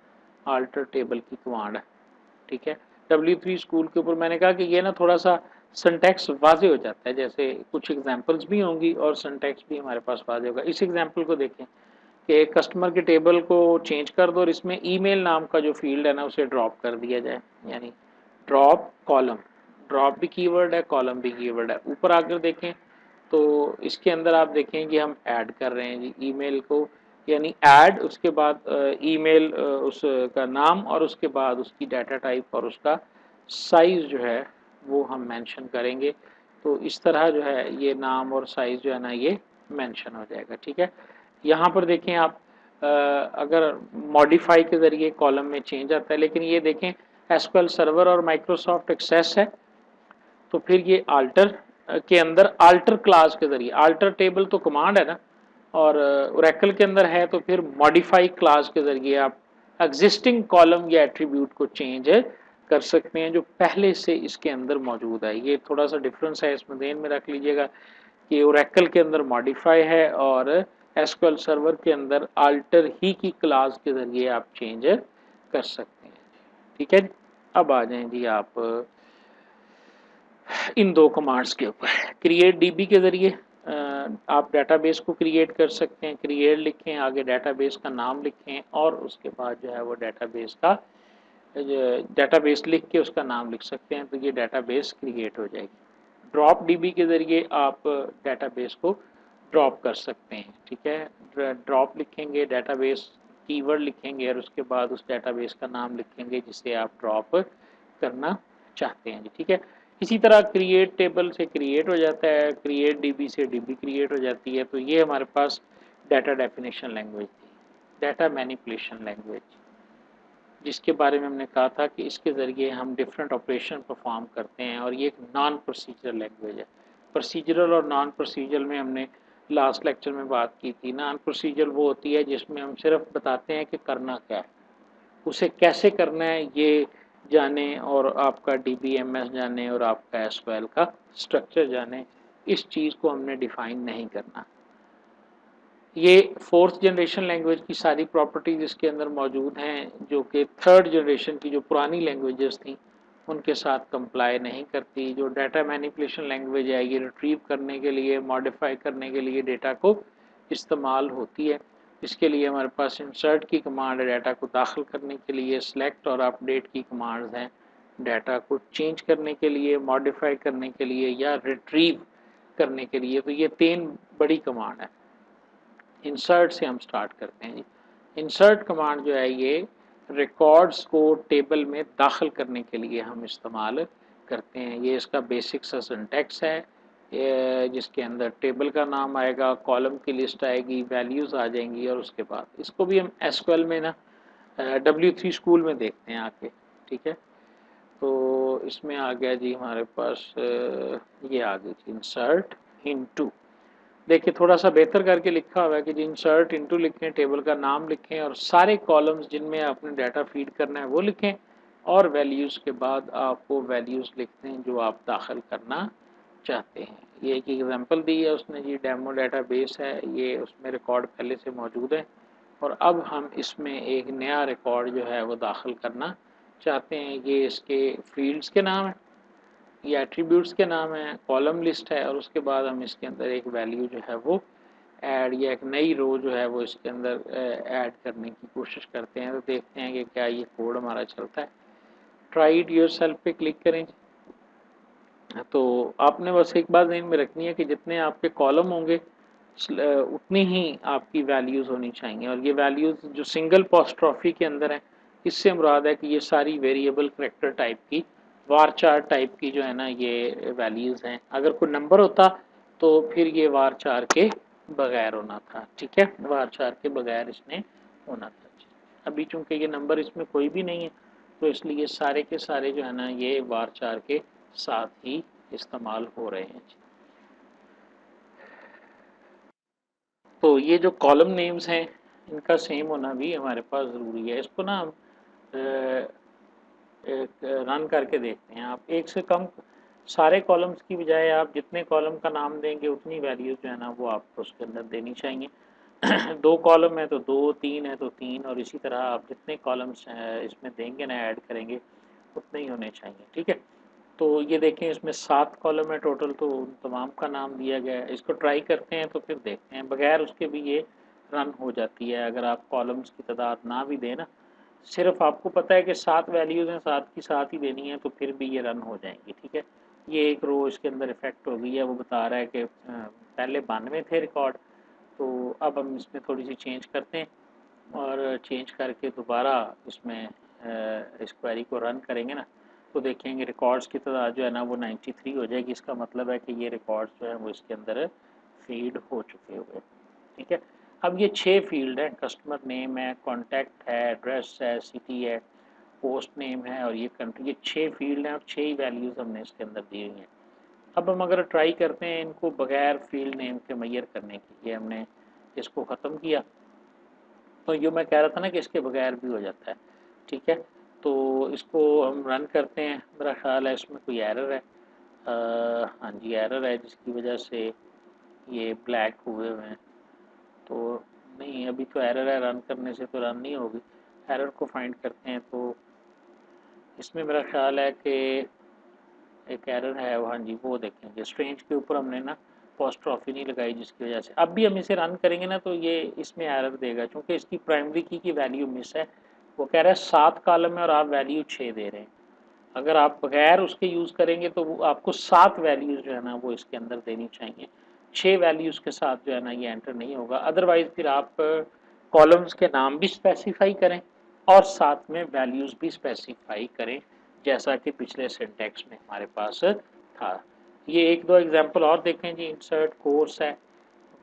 अल्टर टेबल की कमांड है, ठीक है। W3 स्कूल के ऊपर मैंने कहा कि ये ना थोड़ा सा सिंटैक्स वाजे हो जाता है, जैसे कुछ एग्जांपल्स भी होंगी और सिंटैक्स भी हमारे पास वाजे होगा। इस एग्जांपल को देखें कि एक कस्टमर के टेबल को चेंज कर दो और इसमें ईमेल नाम का जो फील्ड है ना उसे ड्रॉप कर दिया जाए, यानी ड्रॉप कॉलम। ड्रॉप भी कीवर्ड है, कॉलम भी कीवर्ड है। ऊपर आकर देखें तो इसके अंदर आप देखें कि हम ऐड कर रहे हैं जी ईमेल को, यानी ऐड उसके बाद ईमेल उसका नाम और उसके बाद उसकी डाटा टाइप और उसका साइज़ जो है वो हम मेंशन करेंगे। तो इस तरह जो है ये नाम और साइज़ जो है ना ये मेंशन हो जाएगा, ठीक है। यहाँ पर देखें आप अगर मॉडिफाई के ज़रिए कॉलम में चेंज आता है, लेकिन ये देखें एसक्यूएल सर्वर और माइक्रोसॉफ्ट एक्सेस है तो फिर ये अल्टर के अंदर अल्टर क्लास के ज़रिए, अल्टर टेबल तो कमांड है ना, और ओरेकल के अंदर है तो फिर मॉडिफाई क्लास के ज़रिए आप एग्जिस्टिंग कॉलम या एट्रीब्यूट को चेंज कर सकते हैं जो पहले से इसके अंदर मौजूद है। ये थोड़ा सा डिफरेंस है, इसमें ध्यान में रख लीजिएगा कि ओरेकल के अंदर मॉडिफाई है और एसक्यूएल सर्वर के अंदर अल्टर ही की क्लास के ज़रिए आप चेंज कर सकते हैं, ठीक है। अब आ जाएं जी आप इन दो कमांड्स के ऊपर। क्रिएट डीबी के ज़रिए आप डाटाबेस को क्रिएट कर सकते हैं। क्रिएट लिखें, आगे डाटाबेस का नाम लिखें और उसके बाद जो है वो डाटाबेस लिख के उसका नाम लिख सकते हैं, तो ये डाटाबेस क्रिएट हो जाएगी। ड्रॉप डीबी के ज़रिए आप डाटाबेस को ड्रॉप कर सकते हैं, ठीक है। ड्रॉप लिखेंगे, डाटाबेस कीवर्ड लिखेंगे और उसके बाद उस डाटाबेस का नाम लिखेंगे जिसे आप ड्रॉप करना चाहते हैं, ठीक है। इसी तरह क्रिएट टेबल से क्रिएट हो जाता है, क्रिएट डीबी से डीबी क्रिएट हो जाती है। तो ये हमारे पास डाटा डेफिनेशन लैंग्वेज थी, डाटा मैनिपुलेशन लैंग्वेज, जिसके बारे में हमने कहा था कि इसके ज़रिए हम डिफरेंट ऑपरेशन परफॉर्म करते हैं और ये एक नॉन प्रोसीजरल लैंग्वेज है। प्रोसीजरल और नॉन प्रोसीजरल में हमने लास्ट लेक्चर में बात की थी। नॉन प्रोसीजरल वो होती है जिसमें हम सिर्फ बताते हैं कि करना क्या है, उसे कैसे करना है ये जाने और आपका DBMS जाने और आपका एसक्यूएल का स्ट्रक्चर जाने, इस चीज़ को हमने डिफाइन नहीं करना। ये फोर्थ जनरेशन लैंग्वेज की सारी प्रॉपर्टीज इसके अंदर मौजूद हैं जो कि थर्ड जनरेशन की जो पुरानी लैंग्वेजेस थी उनके साथ कंप्लाई नहीं करती। जो डाटा मैनिपुलेशन लैंग्वेज है ये रिट्रीव करने के लिए, मॉडिफाई करने के लिए डेटा को इस्तेमाल होती है। इसके लिए हमारे पास इंसर्ट की कमांड है डाटा को दाखिल करने के लिए, सेलेक्ट और अपडेट की कमांड्स हैं डाटा को चेंज करने के लिए, मॉडिफाई करने के लिए या रिट्रीव करने के लिए। तो ये तीन बड़ी कमांड है। इंसर्ट से हम स्टार्ट करते हैं जी। इंसर्ट कमांड जो है ये रिकॉर्ड्स को टेबल में दाखिल करने के लिए हम इस्तेमाल करते हैं। ये इसका बेसिक सा सिंटैक्स है जिसके अंदर टेबल का नाम आएगा, कॉलम की लिस्ट आएगी, वैल्यूज़ आ जाएंगी और उसके बाद इसको भी हम एसक्यूएल में ना W3 स्कूल में देखते हैं आके, ठीक है। तो इसमें आ गया जी हमारे पास ये आ गई थी इंसर्ट इनटू। देखिए थोड़ा सा बेहतर करके लिखा हुआ है कि जी इंसर्ट इनटू लिखें, टेबल का नाम लिखें और सारे कॉलम्स जिनमें आपने डाटा फीड करना है वो लिखें और वैल्यूज़ के बाद आप वो वैल्यूज़ लिखते हैं जो आप दाखिल करना चाहते हैं। ये एक एग्जांपल दी है उसने जी, डेमो डाटाबेस है ये, उसमें रिकॉर्ड पहले से मौजूद है और अब हम इसमें एक नया रिकॉर्ड जो है वो दाखिल करना चाहते हैं। ये इसके फील्ड्स के नाम है, ये एट्रीब्यूट्स के नाम है, कॉलम लिस्ट है और उसके बाद हम इसके अंदर एक वैल्यू जो है वो ऐड या एक नई रो जो है वो इसके अंदर ऐड करने की कोशिश करते हैं। तो देखते हैं कि क्या ये कोड हमारा चलता है। ट्राई इट योरसेल्फ पे क्लिक करें। तो आपने बस एक बात ध्यान में रखनी है कि जितने आपके कॉलम होंगे उतनी ही आपकी वैल्यूज़ होनी चाहिए और ये वैल्यूज़ जो सिंगल पोस्ट्रॉफी के अंदर है इससे मुराद है कि ये सारी वेरिएबल करेक्टर टाइप की, वारचार टाइप की जो है ना ये वैल्यूज़ हैं। अगर कोई नंबर होता तो फिर ये वारचार के बगैर होना था, ठीक है, वारचार के बगैर इसने होना था। अभी चूंकि ये नंबर इसमें कोई भी नहीं है तो इसलिए सारे के सारे जो है ना ये वारचार के साथ ही इस्तेमाल हो रहे हैं। तो ये जो कॉलम नेम्स हैं इनका सेम होना भी हमारे पास ज़रूरी है। इसको ना हम रन करके देखते हैं। आप एक से कम सारे कॉलम्स की बजाय आप जितने कॉलम का नाम देंगे उतनी वैल्यूज़ जो है ना वो आपको उसके अंदर देनी चाहिए। 2 कॉलम है तो 2, 3 है तो 3, और इसी तरह आप जितने कॉलम्स इसमें देंगे ना, ऐड करेंगे, उतने ही होने चाहिए। ठीक है, तो ये देखें इसमें 7 कॉलम है टोटल, तो उन तमाम का नाम दिया गया है। इसको ट्राई करते हैं तो फिर देखते हैं, बगैर उसके भी ये रन हो जाती है। अगर आप कॉलम्स की तादाद ना भी दें ना, सिर्फ आपको पता है कि 7 वैल्यूज़ हैं, 7 की 7 ही देनी है, तो फिर भी ये रन हो जाएंगी। ठीक है, ये एक रो इसके अंदर इफेक्ट हो गई है, वो बता रहा है कि पहले 92 थे रिकॉर्ड, तो अब हम इसमें थोड़ी सी चेंज करते हैं और चेंज करके दोबारा इसमें इस क्वेरी को रन करेंगे ना, तो देखेंगे रिकॉर्ड्स की तादाद जो है ना वो 93 हो जाएगी। इसका मतलब है कि ये रिकॉर्ड्स जो है वो इसके अंदर फीड हो चुके हुए। ठीक है, अब ये 6 फील्ड हैं, कस्टमर नेम है, कॉन्टैक्ट है, एड्रेस है, सिटी है, पोस्ट नेम है और ये कंट्री। ये 6 फील्ड हैं और 6 ही वैल्यूज़ हमने इसके अंदर दी हुई हैं। अब हम अगर ट्राई करते हैं इनको बगैर फील्ड नेम के मैयर करने की, ये हमने इसको ख़त्म किया, तो ये मैं कह रहा था ना कि इसके बगैर भी हो जाता है। ठीक है, तो इसको हम रन करते हैं। मेरा ख्याल है इसमें कोई एरर है। हाँ जी, एरर है जिसकी वजह से ये ब्लैक हुए हुए हैं। तो नहीं, अभी तो एरर है, रन करने से तो रन नहीं होगी। एरर को फाइंड करते हैं, तो इसमें मेरा ख्याल है कि एक एरर है। हाँ जी, वो देखेंगे स्ट्रेंज के ऊपर हमने ना पोस्ट्रॉफी नहीं लगाई, जिसकी वजह से अब भी हम इसे रन करेंगे ना तो ये इसमें एरर देगा, क्योंकि इसकी प्राइमरी की वैल्यू मिस है। वो कह रहा है 7 कॉलम है और आप वैल्यू 6 दे रहे हैं। अगर आप बगैर उसके यूज़ करेंगे तो वो आपको 7 वैल्यूज़ जो है ना वो इसके अंदर देनी चाहिए। 6 वैल्यूज़ के साथ जो है ना ये एंटर नहीं होगा। अदरवाइज़ फिर आप कॉलम्स के नाम भी स्पेसिफाई करें और साथ में वैल्यूज़ भी स्पेसिफाई करें, जैसा कि पिछले सिंटैक्स में हमारे पास था। ये एक दो एग्जांपल और देखें जी। इंसर्ट कोर्स है,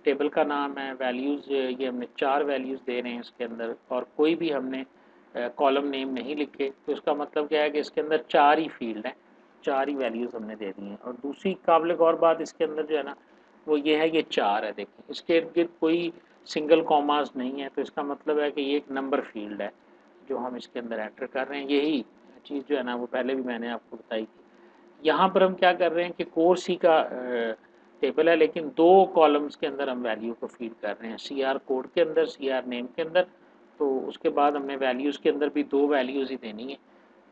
टेबल का नाम है, वैल्यूज़ ये हमने 4 वैल्यूज़ दे रहे हैं इसके अंदर, और कोई भी हमने कॉलम नेम नहीं लिखे, तो इसका मतलब क्या है कि इसके अंदर 4 ही फील्ड हैं, 4 ही वैल्यूज़ हमने दे दी हैं। और दूसरी काबिल गौर बात इसके अंदर जो है ना वो ये है, ये 4 है, देखें इसके इर्द गिर्द कोई सिंगल कॉमास नहीं है, तो इसका मतलब है कि ये एक नंबर फील्ड है जो हम इसके अंदर एंटर कर रहे हैं। यही चीज़ जो है ना वो पहले भी मैंने आपको बताई थी। यहाँ पर हम क्या कर रहे हैं कि कोर्स ही का टेबल है, लेकिन 2 कॉलम्स के अंदर हम वैल्यू को फीड कर रहे हैं, सी आर कोड के अंदर, सी आर नेम के अंदर। तो उसके बाद हमने वैल्यूज़ के अंदर भी 2 वैल्यूज़ ही देनी है।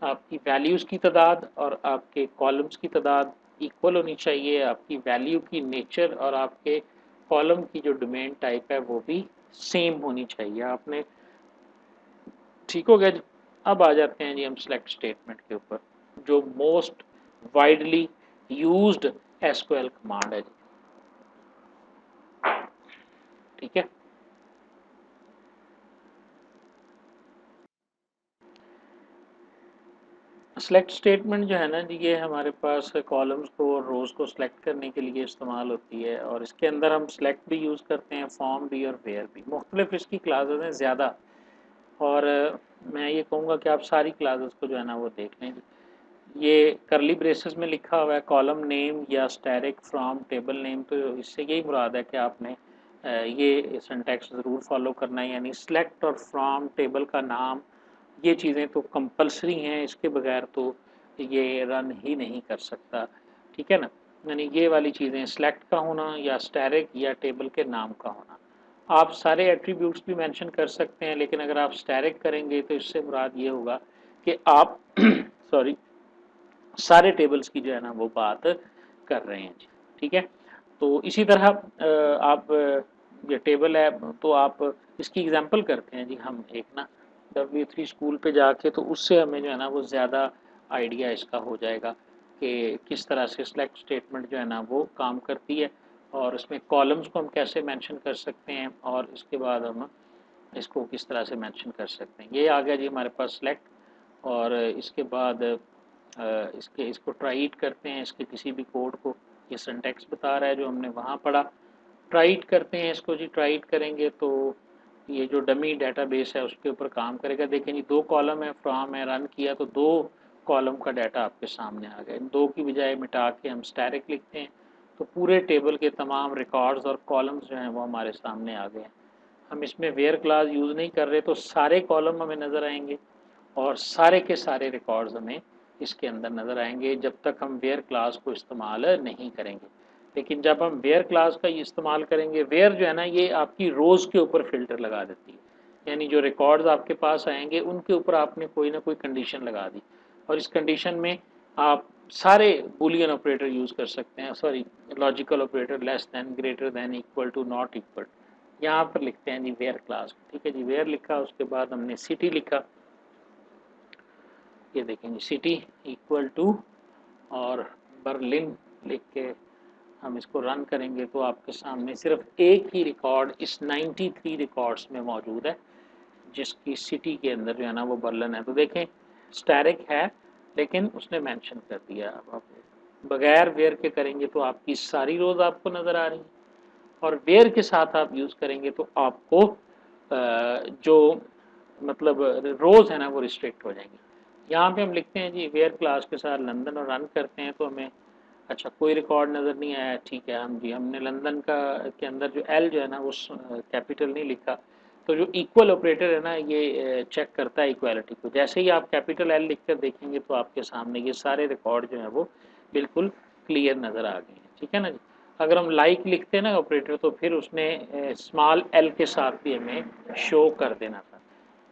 आपकी वैल्यूज़ की तादाद और आपके कॉलम्स की तादाद इक्वल होनी चाहिए। आपकी वैल्यू की नेचर और आपके कॉलम की जो डोमेन टाइप है वो भी सेम होनी चाहिए आपने। ठीक हो गया जी। अब आ जाते हैं जी हम सिलेक्ट स्टेटमेंट के ऊपर, जो most widely used SQL command है जी। ठीक है, सेलेक्ट स्टेटमेंट जो है ना जी, ये हमारे पास कॉलम्स को और रोज़ को सिलेक्ट करने के लिए इस्तेमाल होती है, और इसके अंदर हम सिलेक्ट भी यूज़ करते हैं, फॉर्म भी और वेयर भी। मुख्तलिफ इसकी क्लासेस हैं ज़्यादा, और मैं ये कहूँगा कि आप सारी क्लासेस को जो है ना वो देख लें। ये करली ब्रेसेस में लिखा हुआ है कॉलम नेम या स्टैटिक फ्रॉम टेबल नेम, तो इससे यही मुराद है कि आपने ये सिंटैक्स ज़रूर फॉलो करना है, यानी सिलेक्ट और फ्रॉम टेबल का नाम, ये चीज़ें तो कंपलसरी हैं, इसके बगैर तो ये रन ही नहीं कर सकता। ठीक है ना, यानी ये वाली चीज़ें सिलेक्ट का होना या स्टैटिक या टेबल के नाम का होना। आप सारे एट्रीब्यूट्स भी मेंशन कर सकते हैं, लेकिन अगर आप स्टैटिक करेंगे तो इससे मुराद ये होगा कि आप सॉरी सारे टेबल्स की जो है ना वो बात कर रहे हैं जी। ठीक है, तो इसी तरह आप ये टेबल है तो आप इसकी एग्जांपल करते हैं जी हम एक ना W3 स्कूल पे जाके, तो उससे हमें जो है ना वो ज़्यादा आइडिया इसका हो जाएगा कि किस तरह से सिलेक्ट स्टेटमेंट जो है ना वो काम करती है, और इसमें कॉलम्स को हम कैसे मेंशन कर सकते हैं और इसके बाद हम इसको किस तरह से मेंशन कर सकते हैं। ये आ गया जी हमारे पास सिलेक्ट, और इसके बाद इसको ट्राइट करते हैं, इसके किसी भी कोड को। ये सिंटैक्स बता रहा है जो हमने वहाँ पढ़ा। ट्राइट करते हैं इसको जी, ट्राइट करेंगे तो ये जो डमी डेटाबेस है उसके ऊपर काम करेगा। देखें जी 2 कॉलम है, फ्रॉम है, रन किया तो 2 कॉलम का डाटा आपके सामने आ गया। इन 2 की बजाय मिटा के हम स्टैटिक लिखते हैं तो पूरे टेबल के तमाम रिकॉर्ड्स और कॉलम्स जो हैं वो हमारे सामने आ गए हैं। हम इसमें वेयर क्लास यूज़ नहीं कर रहे तो सारे कॉलम हमें नज़र आएंगे और सारे के सारे रिकॉर्ड्स हमें इसके अंदर नज़र आएंगे जब तक हम वेयर क्लास को इस्तेमाल नहीं करेंगे। लेकिन जब हम वेयर क्लास का इस्तेमाल करेंगे, वेयर जो है ना ये आपकी रोज़ के ऊपर फ़िल्टर लगा देती है, यानी जो रिकॉर्ड्स आपके पास आएंगे उनके ऊपर आपने कोई ना कोई कंडीशन लगा दी और इस कंडीशन में आप सारे बूलियन ऑपरेटर यूज़ कर सकते हैं, sorry logical operator, less than, greater than, equal to, not equal. यहाँ पर लिखते हैं जी वेयर क्लास, ठीक है जी, वेयर लिखा, उसके बाद हमने सिटी लिखा, ये देखेंगे सिटी इक्वल टू और बर्लिन लिख के हम इसको रन करेंगे तो आपके सामने सिर्फ एक ही रिकॉर्ड इस 93 रिकॉर्ड्स में मौजूद है जिसकी सिटी के अंदर जो है ना वो बर्लिन है। तो देखें स्टैटिक है लेकिन उसने मेंशन कर दिया। अब आप बगैर वेयर के करेंगे तो आपकी सारी रोज़ आपको नज़र आ रही है और वेयर के साथ आप यूज़ करेंगे तो आपको जो मतलब रोज़ है ना वो रिस्ट्रिक्ट हो जाएंगी। यहाँ पे हम लिखते हैं जी वेयर क्लास के साथ लंदन और रन करते हैं तो हमें अच्छा कोई रिकॉर्ड नज़र नहीं आया, ठीक है। हम जी हमने लंदन का के अंदर जो एल जो है ना वो कैपिटल नहीं लिखा, तो जो इक्वल ऑपरेटर है ना ये चेक करता है इक्वालिटी को। जैसे ही आप कैपिटल एल लिख कर देखेंगे तो आपके सामने ये सारे रिकॉर्ड जो हैं वो बिल्कुल क्लियर नज़र आ गए हैं, ठीक है ना जी। अगर हम लाइक लिखते हैं ना ऑपरेटर तो फिर उसने स्मॉल एल के साथ भी हमें शो कर देना था।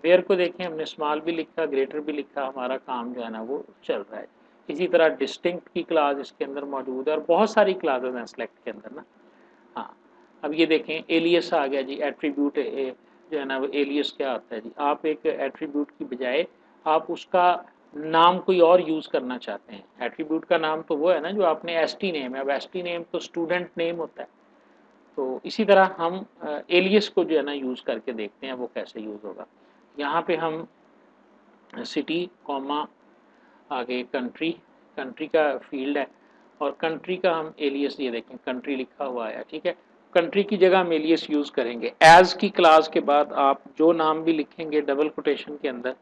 वेयर को देखें हमने स्मॉल भी लिखा, ग्रेटर भी लिखा, हमारा काम जो है ना वो चल रहा है। इसी तरह डिस्टिंक्ट की क्लास इसके अंदर मौजूद है और बहुत सारी क्लासेस हैं सेलेक्ट के अंदर ना। हाँ, अब ये देखें एलियस आ गया जी, एट्रीब्यूट जो है ना वो एलियस क्या होता है जी, आप एक एट्रीब्यूट की बजाय आप उसका नाम कोई और यूज़ करना चाहते हैं। एट्रीब्यूट का नाम तो वो है ना जो आपने एसटी नेम है, अब एसटी नेम तो स्टूडेंट नेम होता है। तो इसी तरह हम एलियस को जो है ना यूज़ करके देखते हैं वो कैसे यूज़ होगा। यहाँ पे हम सिटी कॉमा आगे कंट्री, कंट्री का फील्ड है और कंट्री का हम एलियस ये देखें कंट्री लिखा हुआ है, ठीक है। कंट्री की जगह हम एलियस यूज़ करेंगे। एज की क्लास के बाद आप जो नाम भी लिखेंगे डबल कोटेशन के अंदर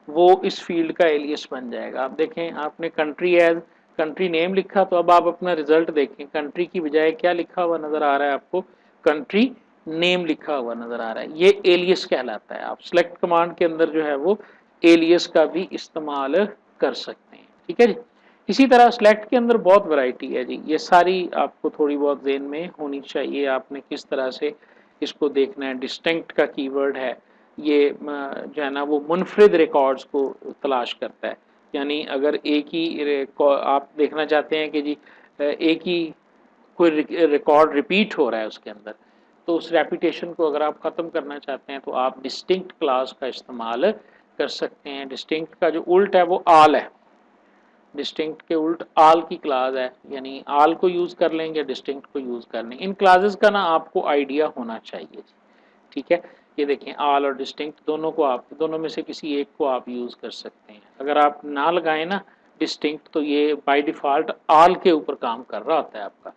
वो इस फील्ड का एलियस बन जाएगा। आप देखें आपने कंट्री एज कंट्री नेम लिखा तो अब आप अपना रिजल्ट देखें, कंट्री की बजाय क्या लिखा हुआ नज़र आ रहा है आपको, कंट्री नेम लिखा हुआ नज़र आ रहा है। ये एलियस कहलाता है। आप सेलेक्ट कमांड के अंदर जो है वो एलियस का भी इस्तेमाल कर सकते हैं, ठीक है जी। इसी तरह सेलेक्ट के अंदर बहुत वैरायटी है जी, ये सारी आपको थोड़ी बहुत ज़हन में होनी चाहिए। आपने किस तरह से इसको देखना है। डिस्टिंक्ट का कीवर्ड है, ये जो है ना वो मुनफरिद रिकॉर्ड्स को तलाश करता है, यानी अगर एक ही आप देखना चाहते हैं कि जी एक ही कोई रिकॉर्ड रिपीट हो रहा है उसके अंदर, तो उस रेपिटेशन को अगर आप ख़त्म करना चाहते हैं तो आप डिस्टिंक्ट क्लास का इस्तेमाल कर सकते हैं। डिस्टिंक्ट का जो उल्ट है वो आल है, डिस्टिंक्ट के उल्ट आल की क्लास है, यानी आल को यूज़ कर लेंगे, डिस्टिंक्ट को यूज़ कर लेंगे। इन क्लासेस का ना आपको आइडिया होना चाहिए, ठीक है। ये देखें आल और डिस्टिंक्ट दोनों को आप दोनों में से किसी एक को आप यूज़ कर सकते हैं। अगर आप ना लगाएं ना डिस्टिंक्ट तो ये बाय डिफ़ॉल्ट आल के ऊपर काम कर रहा होता है आपका,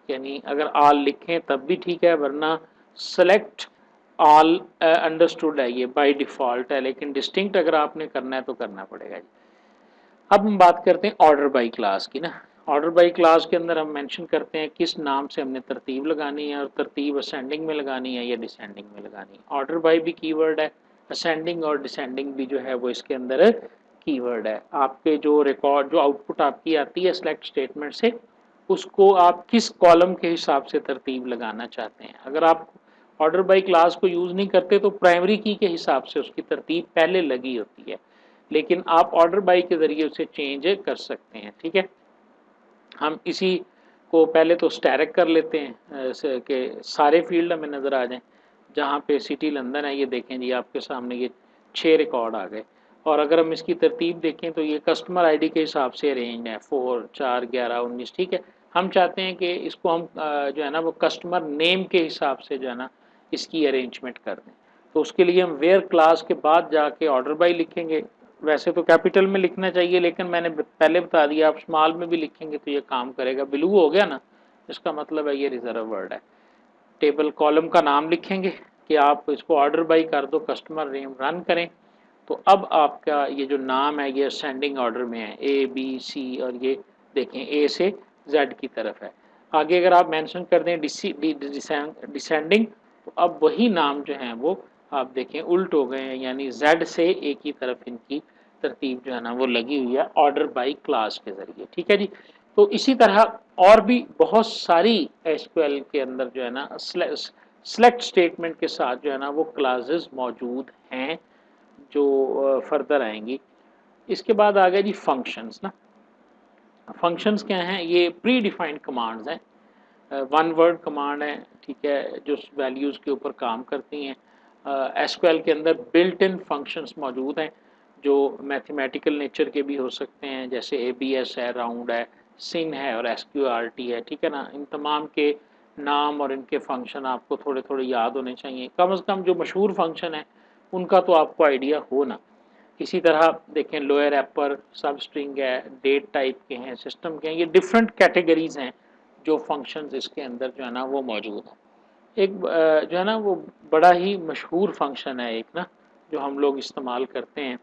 यानी अगर आल लिखें तब भी ठीक है, वरना सेलेक्ट आल अंडरस्टूड है, ये बाय डिफ़ॉल्ट है, लेकिन डिस्टिंक्ट अगर आपने करना है तो करना पड़ेगा जी। अब हम बात करते हैं ऑर्डर बाय क्लास की ना। ऑर्डर बाय क्लास के अंदर हम मेंशन करते हैं किस नाम से हमने तरतीब लगानी है और तरतीब असेंडिंग में लगानी है या डिसेंडिंग में लगानी है। ऑर्डर बाय भी कीवर्ड है, असेंडिंग और डिसेंडिंग भी जो है वो इसके अंदर कीवर्ड है। आपके जो रिकॉर्ड जो आउटपुट आपकी आती है सेलेक्ट स्टेटमेंट से, उसको आप किस कॉलम के हिसाब से तरतीब लगाना चाहते हैं। अगर आप ऑर्डर बाय क्लास को यूज़ नहीं करते तो प्राइमरी की के हिसाब से उसकी तरतीब पहले लगी होती है, लेकिन आप ऑर्डर बाय के ज़रिए उसे चेंज कर सकते हैं, ठीक है। हम इसी को पहले तो स्टैटिक कर लेते हैं कि सारे फील्ड हमें नज़र आ जाएं। जहाँ पे सिटी लंदन है ये देखें जी आपके सामने ये 6 रिकॉर्ड आ गए और अगर हम इसकी तरतीब देखें तो ये कस्टमर आईडी के हिसाब से अरेंज है 4, 4, 11, 19, ठीक है। हम चाहते हैं कि इसको हम जो है ना वो कस्टमर नेम के हिसाब से जो है ना इसकी अरेंजमेंट कर दें। तो उसके लिए हम वेयर क्लास के बाद जाके ऑर्डर बाय लिखेंगे। वैसे तो कैपिटल में लिखना चाहिए लेकिन मैंने पहले बता दिया आप स्मॉल में भी लिखेंगे तो ये काम करेगा। ब्लू हो गया ना, इसका मतलब है ये रिजर्व वर्ड है। टेबल कॉलम का नाम लिखेंगे कि आप इसको ऑर्डर बाय कर दो, कस्टमर नेम रन करें तो अब आपका ये जो नाम है ये असेंडिंग ऑर्डर में है, ए बी सी, और ये देखें ए से जेड की तरफ है। आगे अगर आप मेंशन कर दें डिसेंडिंग, तो अब वही नाम जो हैं वो आप देखें उल्ट हो गए हैं, यानी जेड से एक ही तरफ इनकी तरतीब जो है ना वो लगी हुई है ऑर्डर बाई क्लास के ज़रिए। ठीक है जी। तो इसी तरह और भी बहुत सारी एसक्यूएल के अंदर जो है ना सेलेक्ट स्टेटमेंट के साथ जो है ना वो क्लासेस मौजूद हैं जो फर्दर आएंगी। इसके बाद आ गया जी फंक्शंस ना। फंक्शंस क्या हैं? ये प्री डिफाइंड कमांड्स हैं, वन वर्ड कमांड है, ठीक है, जो वैल्यूज़ के ऊपर काम करती हैं। एसक्यूएल के अंदर बिल्ट इन फंक्शंस मौजूद हैं जो मैथमेटिकल नेचर के भी हो सकते हैं, जैसे एबीएस है, राउंड है, सिन है और एसक्यूआरटी है। ठीक है ना। इन तमाम के नाम और इनके फंक्शन आपको थोड़े थोड़े याद होने चाहिए, कम से कम जो मशहूर फंक्शन है उनका तो आपको आइडिया हो ना। इसी तरह देखें लोअर एपर, सब स्ट्रिंग है, डेट टाइप के हैं, सिस्टम के हैं, ये डिफरेंट कैटेगरीज हैं जो फंक्शंस इसके अंदर जो है ना वो मौजूद है। एक जो है ना वो बड़ा ही मशहूर फंक्शन है एक ना, जो हम लोग इस्तेमाल करते हैं,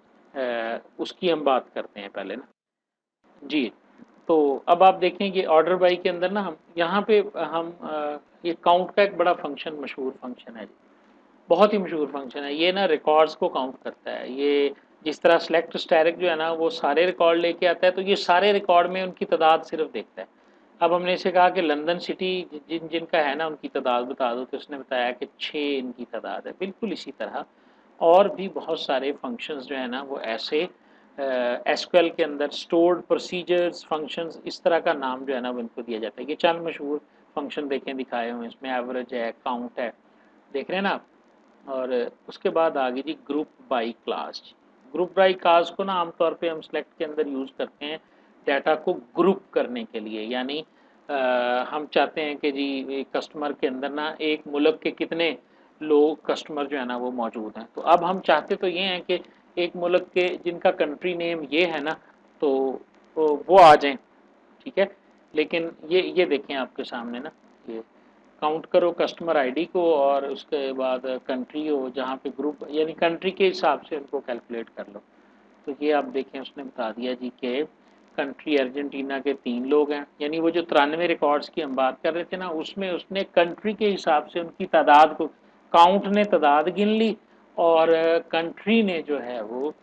उसकी हम बात करते हैं पहले ना जी। तो अब आप देखें कि ऑर्डर बाई के अंदर ना हम यहाँ पे हम ये काउंट का एक बड़ा फंक्शन मशहूर फंक्शन है जी, बहुत ही मशहूर फंक्शन है ये ना, रिकॉर्ड्स को काउंट करता है ये। जिस तरह सेलेक्ट स्टैटिक जो है ना वो सारे रिकॉर्ड लेके आता है, तो ये सारे रिकॉर्ड में उनकी तादाद सिर्फ देखता है। अब हमने इसे कहा कि लंदन सिटी जिनका है ना उनकी तादाद बता दो, तो उसने बताया कि 6 इनकी तादाद है। बिल्कुल इसी तरह और भी बहुत सारे फंक्शंस जो है ना वो ऐसे एसक्यूएल के अंदर स्टोर्ड प्रोसीजर्स फंक्शंस, इस तरह का नाम जो है ना वो इनको दिया जाता है। ये चंद मशहूर फंक्शन देखें दिखाए हुए, इसमें एवरेज है, काउंट है, देख रहे हैं ना आप। और उसके बाद आ गई जी group by class. Group by class को ना आमतौर पे हम सेलेक्ट के अंदर यूज़ करते हैं डाटा को ग्रुप करने के लिए, यानी हम चाहते हैं कि जी कस्टमर के अंदर ना एक मुल्क के कितने लोग कस्टमर जो है ना वो मौजूद हैं। तो अब हम चाहते तो ये हैं कि एक मुल्क के जिनका कंट्री नेम ये है ना, तो वो आ जाएं। ठीक है। लेकिन ये देखें आपके सामने ना, ये काउंट करो कस्टमर आईडी को और उसके बाद कंट्री हो जहाँ पे ग्रुप, यानी कंट्री के हिसाब से उनको कैलकुलेट कर लो। तो ये आप देखें उसने बता दिया जी कि कंट्री अर्जेंटीना के 3 लोग हैं, यानी वो जो 93 रिकॉर्ड्स की हम बात कर रहे थे ना, उसमें उसने कंट्री के हिसाब से उनकी तादाद को, काउंट ने तादाद गिन ली और कंट्री ने जो है वो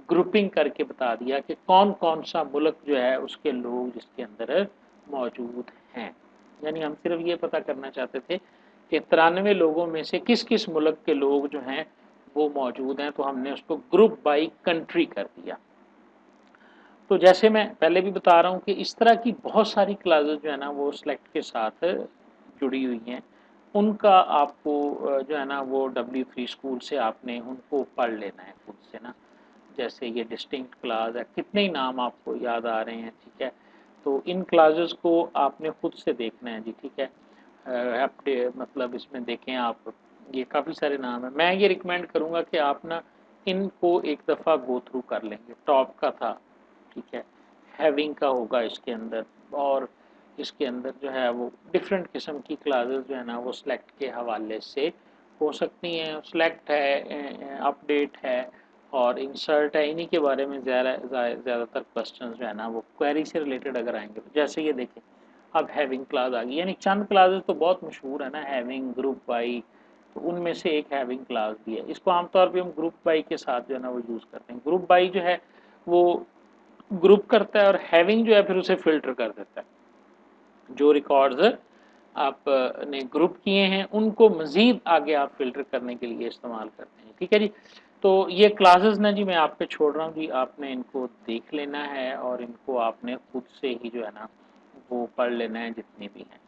ग्रुपिंग करके बता दिया कि कौन कौन सा मुल्क जो है उसके लोग जिसके अंदर मौजूद हैं। यानी हम सिर्फ ये पता करना चाहते थे कि 93 लोगों में से किस किस मुल्क के लोग जो हैं वो मौजूद हैं, तो हमने उसको ग्रुप बाई कंट्री कर दिया। तो जैसे मैं पहले भी बता रहा हूँ कि इस तरह की बहुत सारी क्लासेस जो है ना वो सेलेक्ट के साथ जुड़ी हुई हैं, उनका आपको जो है ना वो W3 स्कूल से आपने उनको पढ़ लेना है खुद से ना। जैसे ये डिस्टिंक्ट क्लास है, कितने ही नाम आपको याद आ रहे हैं। ठीक है। तो इन क्लासेस को आपने खुद से देखना है जी। ठीक है। मतलब इसमें देखें आप, ये काफ़ी सारे नाम हैं। मैं ये रिकमेंड करूँगा कि आप ना इनको एक दफ़ा गो थ्रू कर लेंगे। टॉप का था, ठीक है, हैविंग का होगा इसके अंदर, और इसके अंदर जो है वो डिफरेंट किस्म की क्लासेस जो है ना वो सिलेक्ट के हवाले से हो सकती हैं। सिलेक्ट है, अपडेट है और इंसर्ट है, इन्हीं के बारे में ज़्यादातर क्वेश्चन जो है ना वो क्वेरी से रिलेटेड अगर आएंगे। तो जैसे ये देखें अब हैविंग क्लास आ गई, यानी चंद क्लासेस तो बहुत मशहूर है ना, हैविंग, ग्रुप बाई, तो उनमें से एक हैविंग क्लास भी है। इसको आमतौर पे हम ग्रुप बाई के साथ जो है ना वो यूज़ करते हैं। ग्रुप बाई जो है वो ग्रुप करता है और हैविंग जो है फिर उसे फिल्टर कर देता है। जो रिकॉर्ड्स आपने ग्रुप किए हैं उनको मज़ीद आगे आप फिल्टर करने के लिए इस्तेमाल करते हैं। ठीक है जी। तो ये क्लासेस ना जी मैं आप पे छोड़ रहा हूँ जी, आपने इनको देख लेना है और इनको आपने खुद से ही जो है ना वो पढ़ लेना है जितनी भी हैं।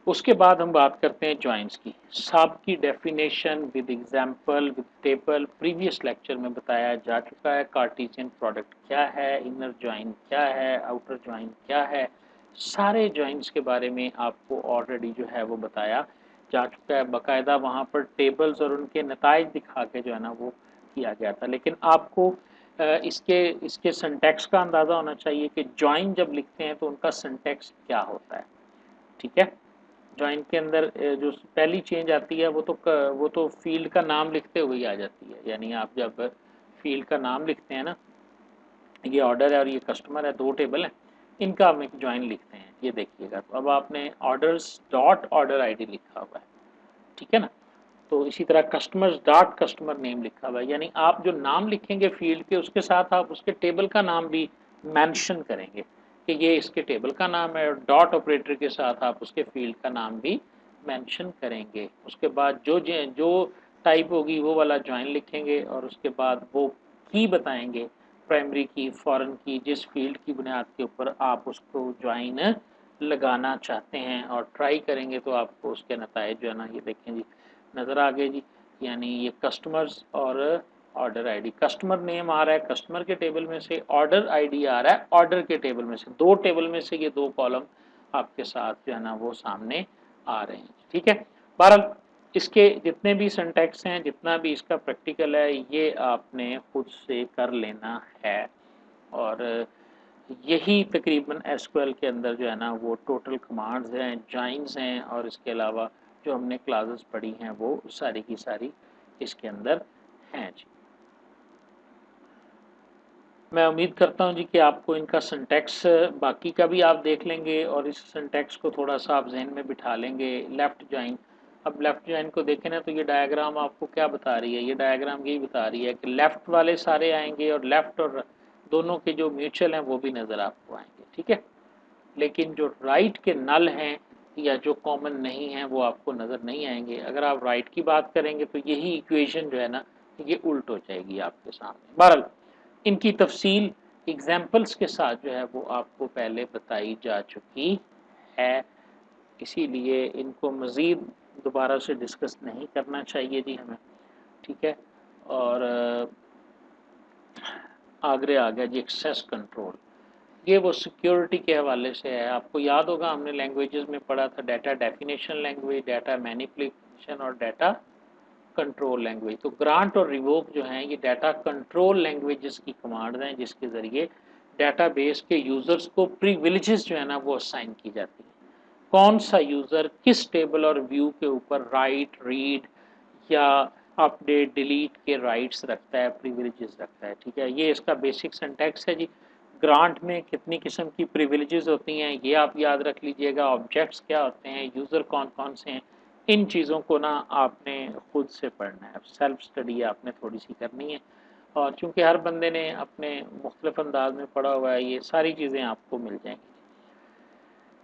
उसके बाद हम बात करते हैं जॉइंस की। सब की definition with example with table previous lecture में बताया जा चुका है। कार्टेशियन प्रोडक्ट क्या है, इनर जॉइन क्या है, आउटर जॉइन क्या है, सारे जॉइंस के बारे में आपको ऑलरेडी जो है वो बताया जा चुका है। बाकायदा वहाँ पर टेबल्स और उनके नताइज दिखा के जो है ना वो किया गया था। लेकिन आपको इसके सिंटैक्स का अंदाज़ा होना चाहिए कि जॉइन जब लिखते हैं तो उनका सिंटैक्स क्या होता है। ठीक है। जॉइन के अंदर जो पहली चेंज आती है वो तो फील्ड का नाम लिखते हुए ही आ जाती है। यानी आप जब फील्ड का नाम लिखते हैं ना, ये ऑर्डर है और ये कस्टमर है, 2 टेबल हैं, इनका हम एक जॉइन लिखते हैं। ये देखिएगा, तो अब आपने ऑर्डर्स डॉट ऑर्डर आईडी लिखा हुआ है, ठीक है ना। तो इसी तरह कस्टमर्स डॉट कस्टमर नेम लिखा हुआ है, यानी आप जो नाम लिखेंगे फील्ड के उसके साथ आप उसके टेबल का नाम भी मेंशन करेंगे कि ये इसके टेबल का नाम है, और डॉट ऑपरेटर के साथ आप उसके फील्ड का नाम भी मेंशन करेंगे। उसके बाद जो जो टाइप होगी वो वाला ज्वाइन लिखेंगे, और उसके बाद वो की बताएंगे, प्राइमरी की, फॉरेन की, जिस फील्ड की बुनियाद के ऊपर आप उसको ज्वाइन लगाना चाहते हैं, और ट्राई करेंगे तो आपको उसके नताइज जो है ना ये देखें जी नज़र आ गए जी। यानी ये कस्टमर्स और ऑर्डर आईडी, कस्टमर नेम आ रहा है कस्टमर के टेबल में से, ऑर्डर आईडी आ रहा है ऑर्डर के टेबल में से, दो टेबल में से ये दो कॉलम आपके साथ जो है ना वो सामने आ रहे हैं, ठीक है। बहरहाल इसके जितने भी सिंटैक्स हैं, जितना भी इसका प्रैक्टिकल है, ये आपने खुद से कर लेना है, और यही तकरीबन एसक्यूएल के अंदर जो है ना वो टोटल कमांड्स हैं, जॉइंस हैं, और इसके अलावा जो हमने क्लासेस पढ़ी हैं वो सारी की सारी इसके अंदर हैं जी। मैं उम्मीद करता हूं जी कि आपको इनका सिंटैक्स बाकी का भी आप देख लेंगे, और इस सिंटैक्स को थोड़ा सा आप जहन में बिठा लेंगे। लेफ़्ट जॉइन, अब लेफ़्ट जॉइन को देखें ना तो ये डायग्राम आपको क्या बता रही है, ये डायग्राम यही बता रही है कि लेफ़्ट वाले सारे आएंगे, और लेफ़्ट और दोनों के जो म्यूचुअल हैं वो भी नज़र आपको आएंगे, ठीक है। लेकिन जो राइट के नल हैं या जो कॉमन नहीं हैं वो आपको नज़र नहीं आएंगे। अगर आप राइट की बात करेंगे तो यही इक्वेशन जो है ना ये उल्ट हो जाएगी आपके सामने। बहरहाल इनकी तफसील एग्जाम्पल्स के साथ जो है वो आपको पहले बताई जा चुकी है, इसीलिए इनको मज़ीद दोबारा से डिस्कस नहीं करना चाहिए जी हमें, ठीक है। और आगे आ गया जी एक्सेस कंट्रोल, ये वो सिक्योरिटी के हवाले से है। आपको याद होगा हमने लैंग्वेजेस में पढ़ा था data definition language, data manipulation और डाटा कंट्रोल लैंग्वेज। तो ग्रांट और रिवोक जो हैं ये डाटा कंट्रोल लैंग्वेजेस की कमांड्स हैं, जिसके ज़रिए डाटाबेस के यूज़र्स को प्रिविलेजेस जो है ना वो असाइन की जाती है। कौन सा यूज़र किस टेबल और व्यू के ऊपर राइट, रीड या अपडेट, डिलीट के राइट्स रखता है, प्रिविलेजेस रखता है, ठीक है। ये इसका बेसिक सिंटैक्स है जी। ग्रांट में कितनी किस्म की प्रिविलेजेस होती हैं ये आप याद रख लीजिएगा, ऑब्जेक्ट्स क्या होते हैं, यूज़र कौन कौन से हैं, इन चीज़ों को ना आपने खुद से पढ़ना है, सेल्फ स्टडी आपने थोड़ी सी करनी है। और चूंकि हर बंदे ने अपने मुख्तलिफ अंदाज में पढ़ा हुआ है, ये सारी चीज़ें आपको मिल जाएंगी,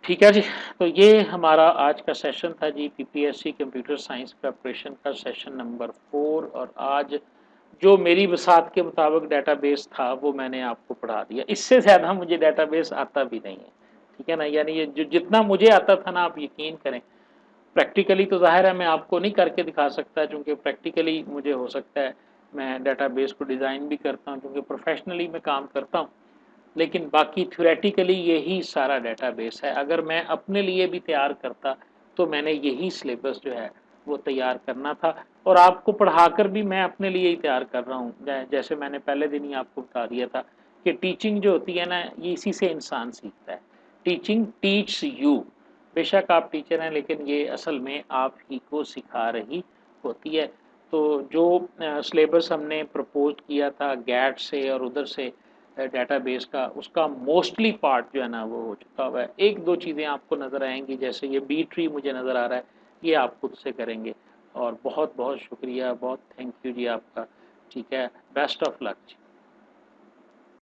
ठीक है जी। तो ये हमारा आज का सेशन था जी, पीपीएससी कंप्यूटर साइंस प्रिपरेशन का सेशन नंबर 4, और आज जो मेरी वसात के मुताबिक डाटाबेस था वो मैंने आपको पढ़ा दिया। इससे ज़्यादा मुझे डाटाबेस आता भी नहीं है, ठीक है ना। यानी ये जो जितना मुझे आता था ना, आप यकीन करें, प्रैक्टिकली तो ज़ाहिर है मैं आपको नहीं करके दिखा सकता, क्योंकि प्रैक्टिकली मुझे हो सकता है मैं डाटाबेस को डिज़ाइन भी करता हूँ, क्योंकि प्रोफेशनली मैं काम करता हूँ, लेकिन बाकी थ्योरेटिकली यही सारा डेटाबेस है। अगर मैं अपने लिए भी तैयार करता तो मैंने यही सिलेबस जो है वो तैयार करना था, और आपको पढ़ाकर भी मैं अपने लिए ही तैयार कर रहा हूँ। जैसे मैंने पहले दिन ही आपको बता दिया था कि टीचिंग जो होती है ना ये इसी से इंसान सीखता है। टीचिंग टीच्स यू, बेशक आप टीचर हैं लेकिन ये असल में आप ही को सिखा रही होती है। तो जो सिलेबस हमने प्रपोज किया था गैट से और उधर से डेटाबेस का, उसका मोस्टली पार्ट जो है ना वो हो चुका हुआ है। एक दो चीज़ें आपको नज़र आएंगी, जैसे ये बी ट्री मुझे नज़र आ रहा है, ये आप खुद से करेंगे। और बहुत बहुत शुक्रिया, बहुत थैंक यू जी आपका, ठीक है। Best of luck.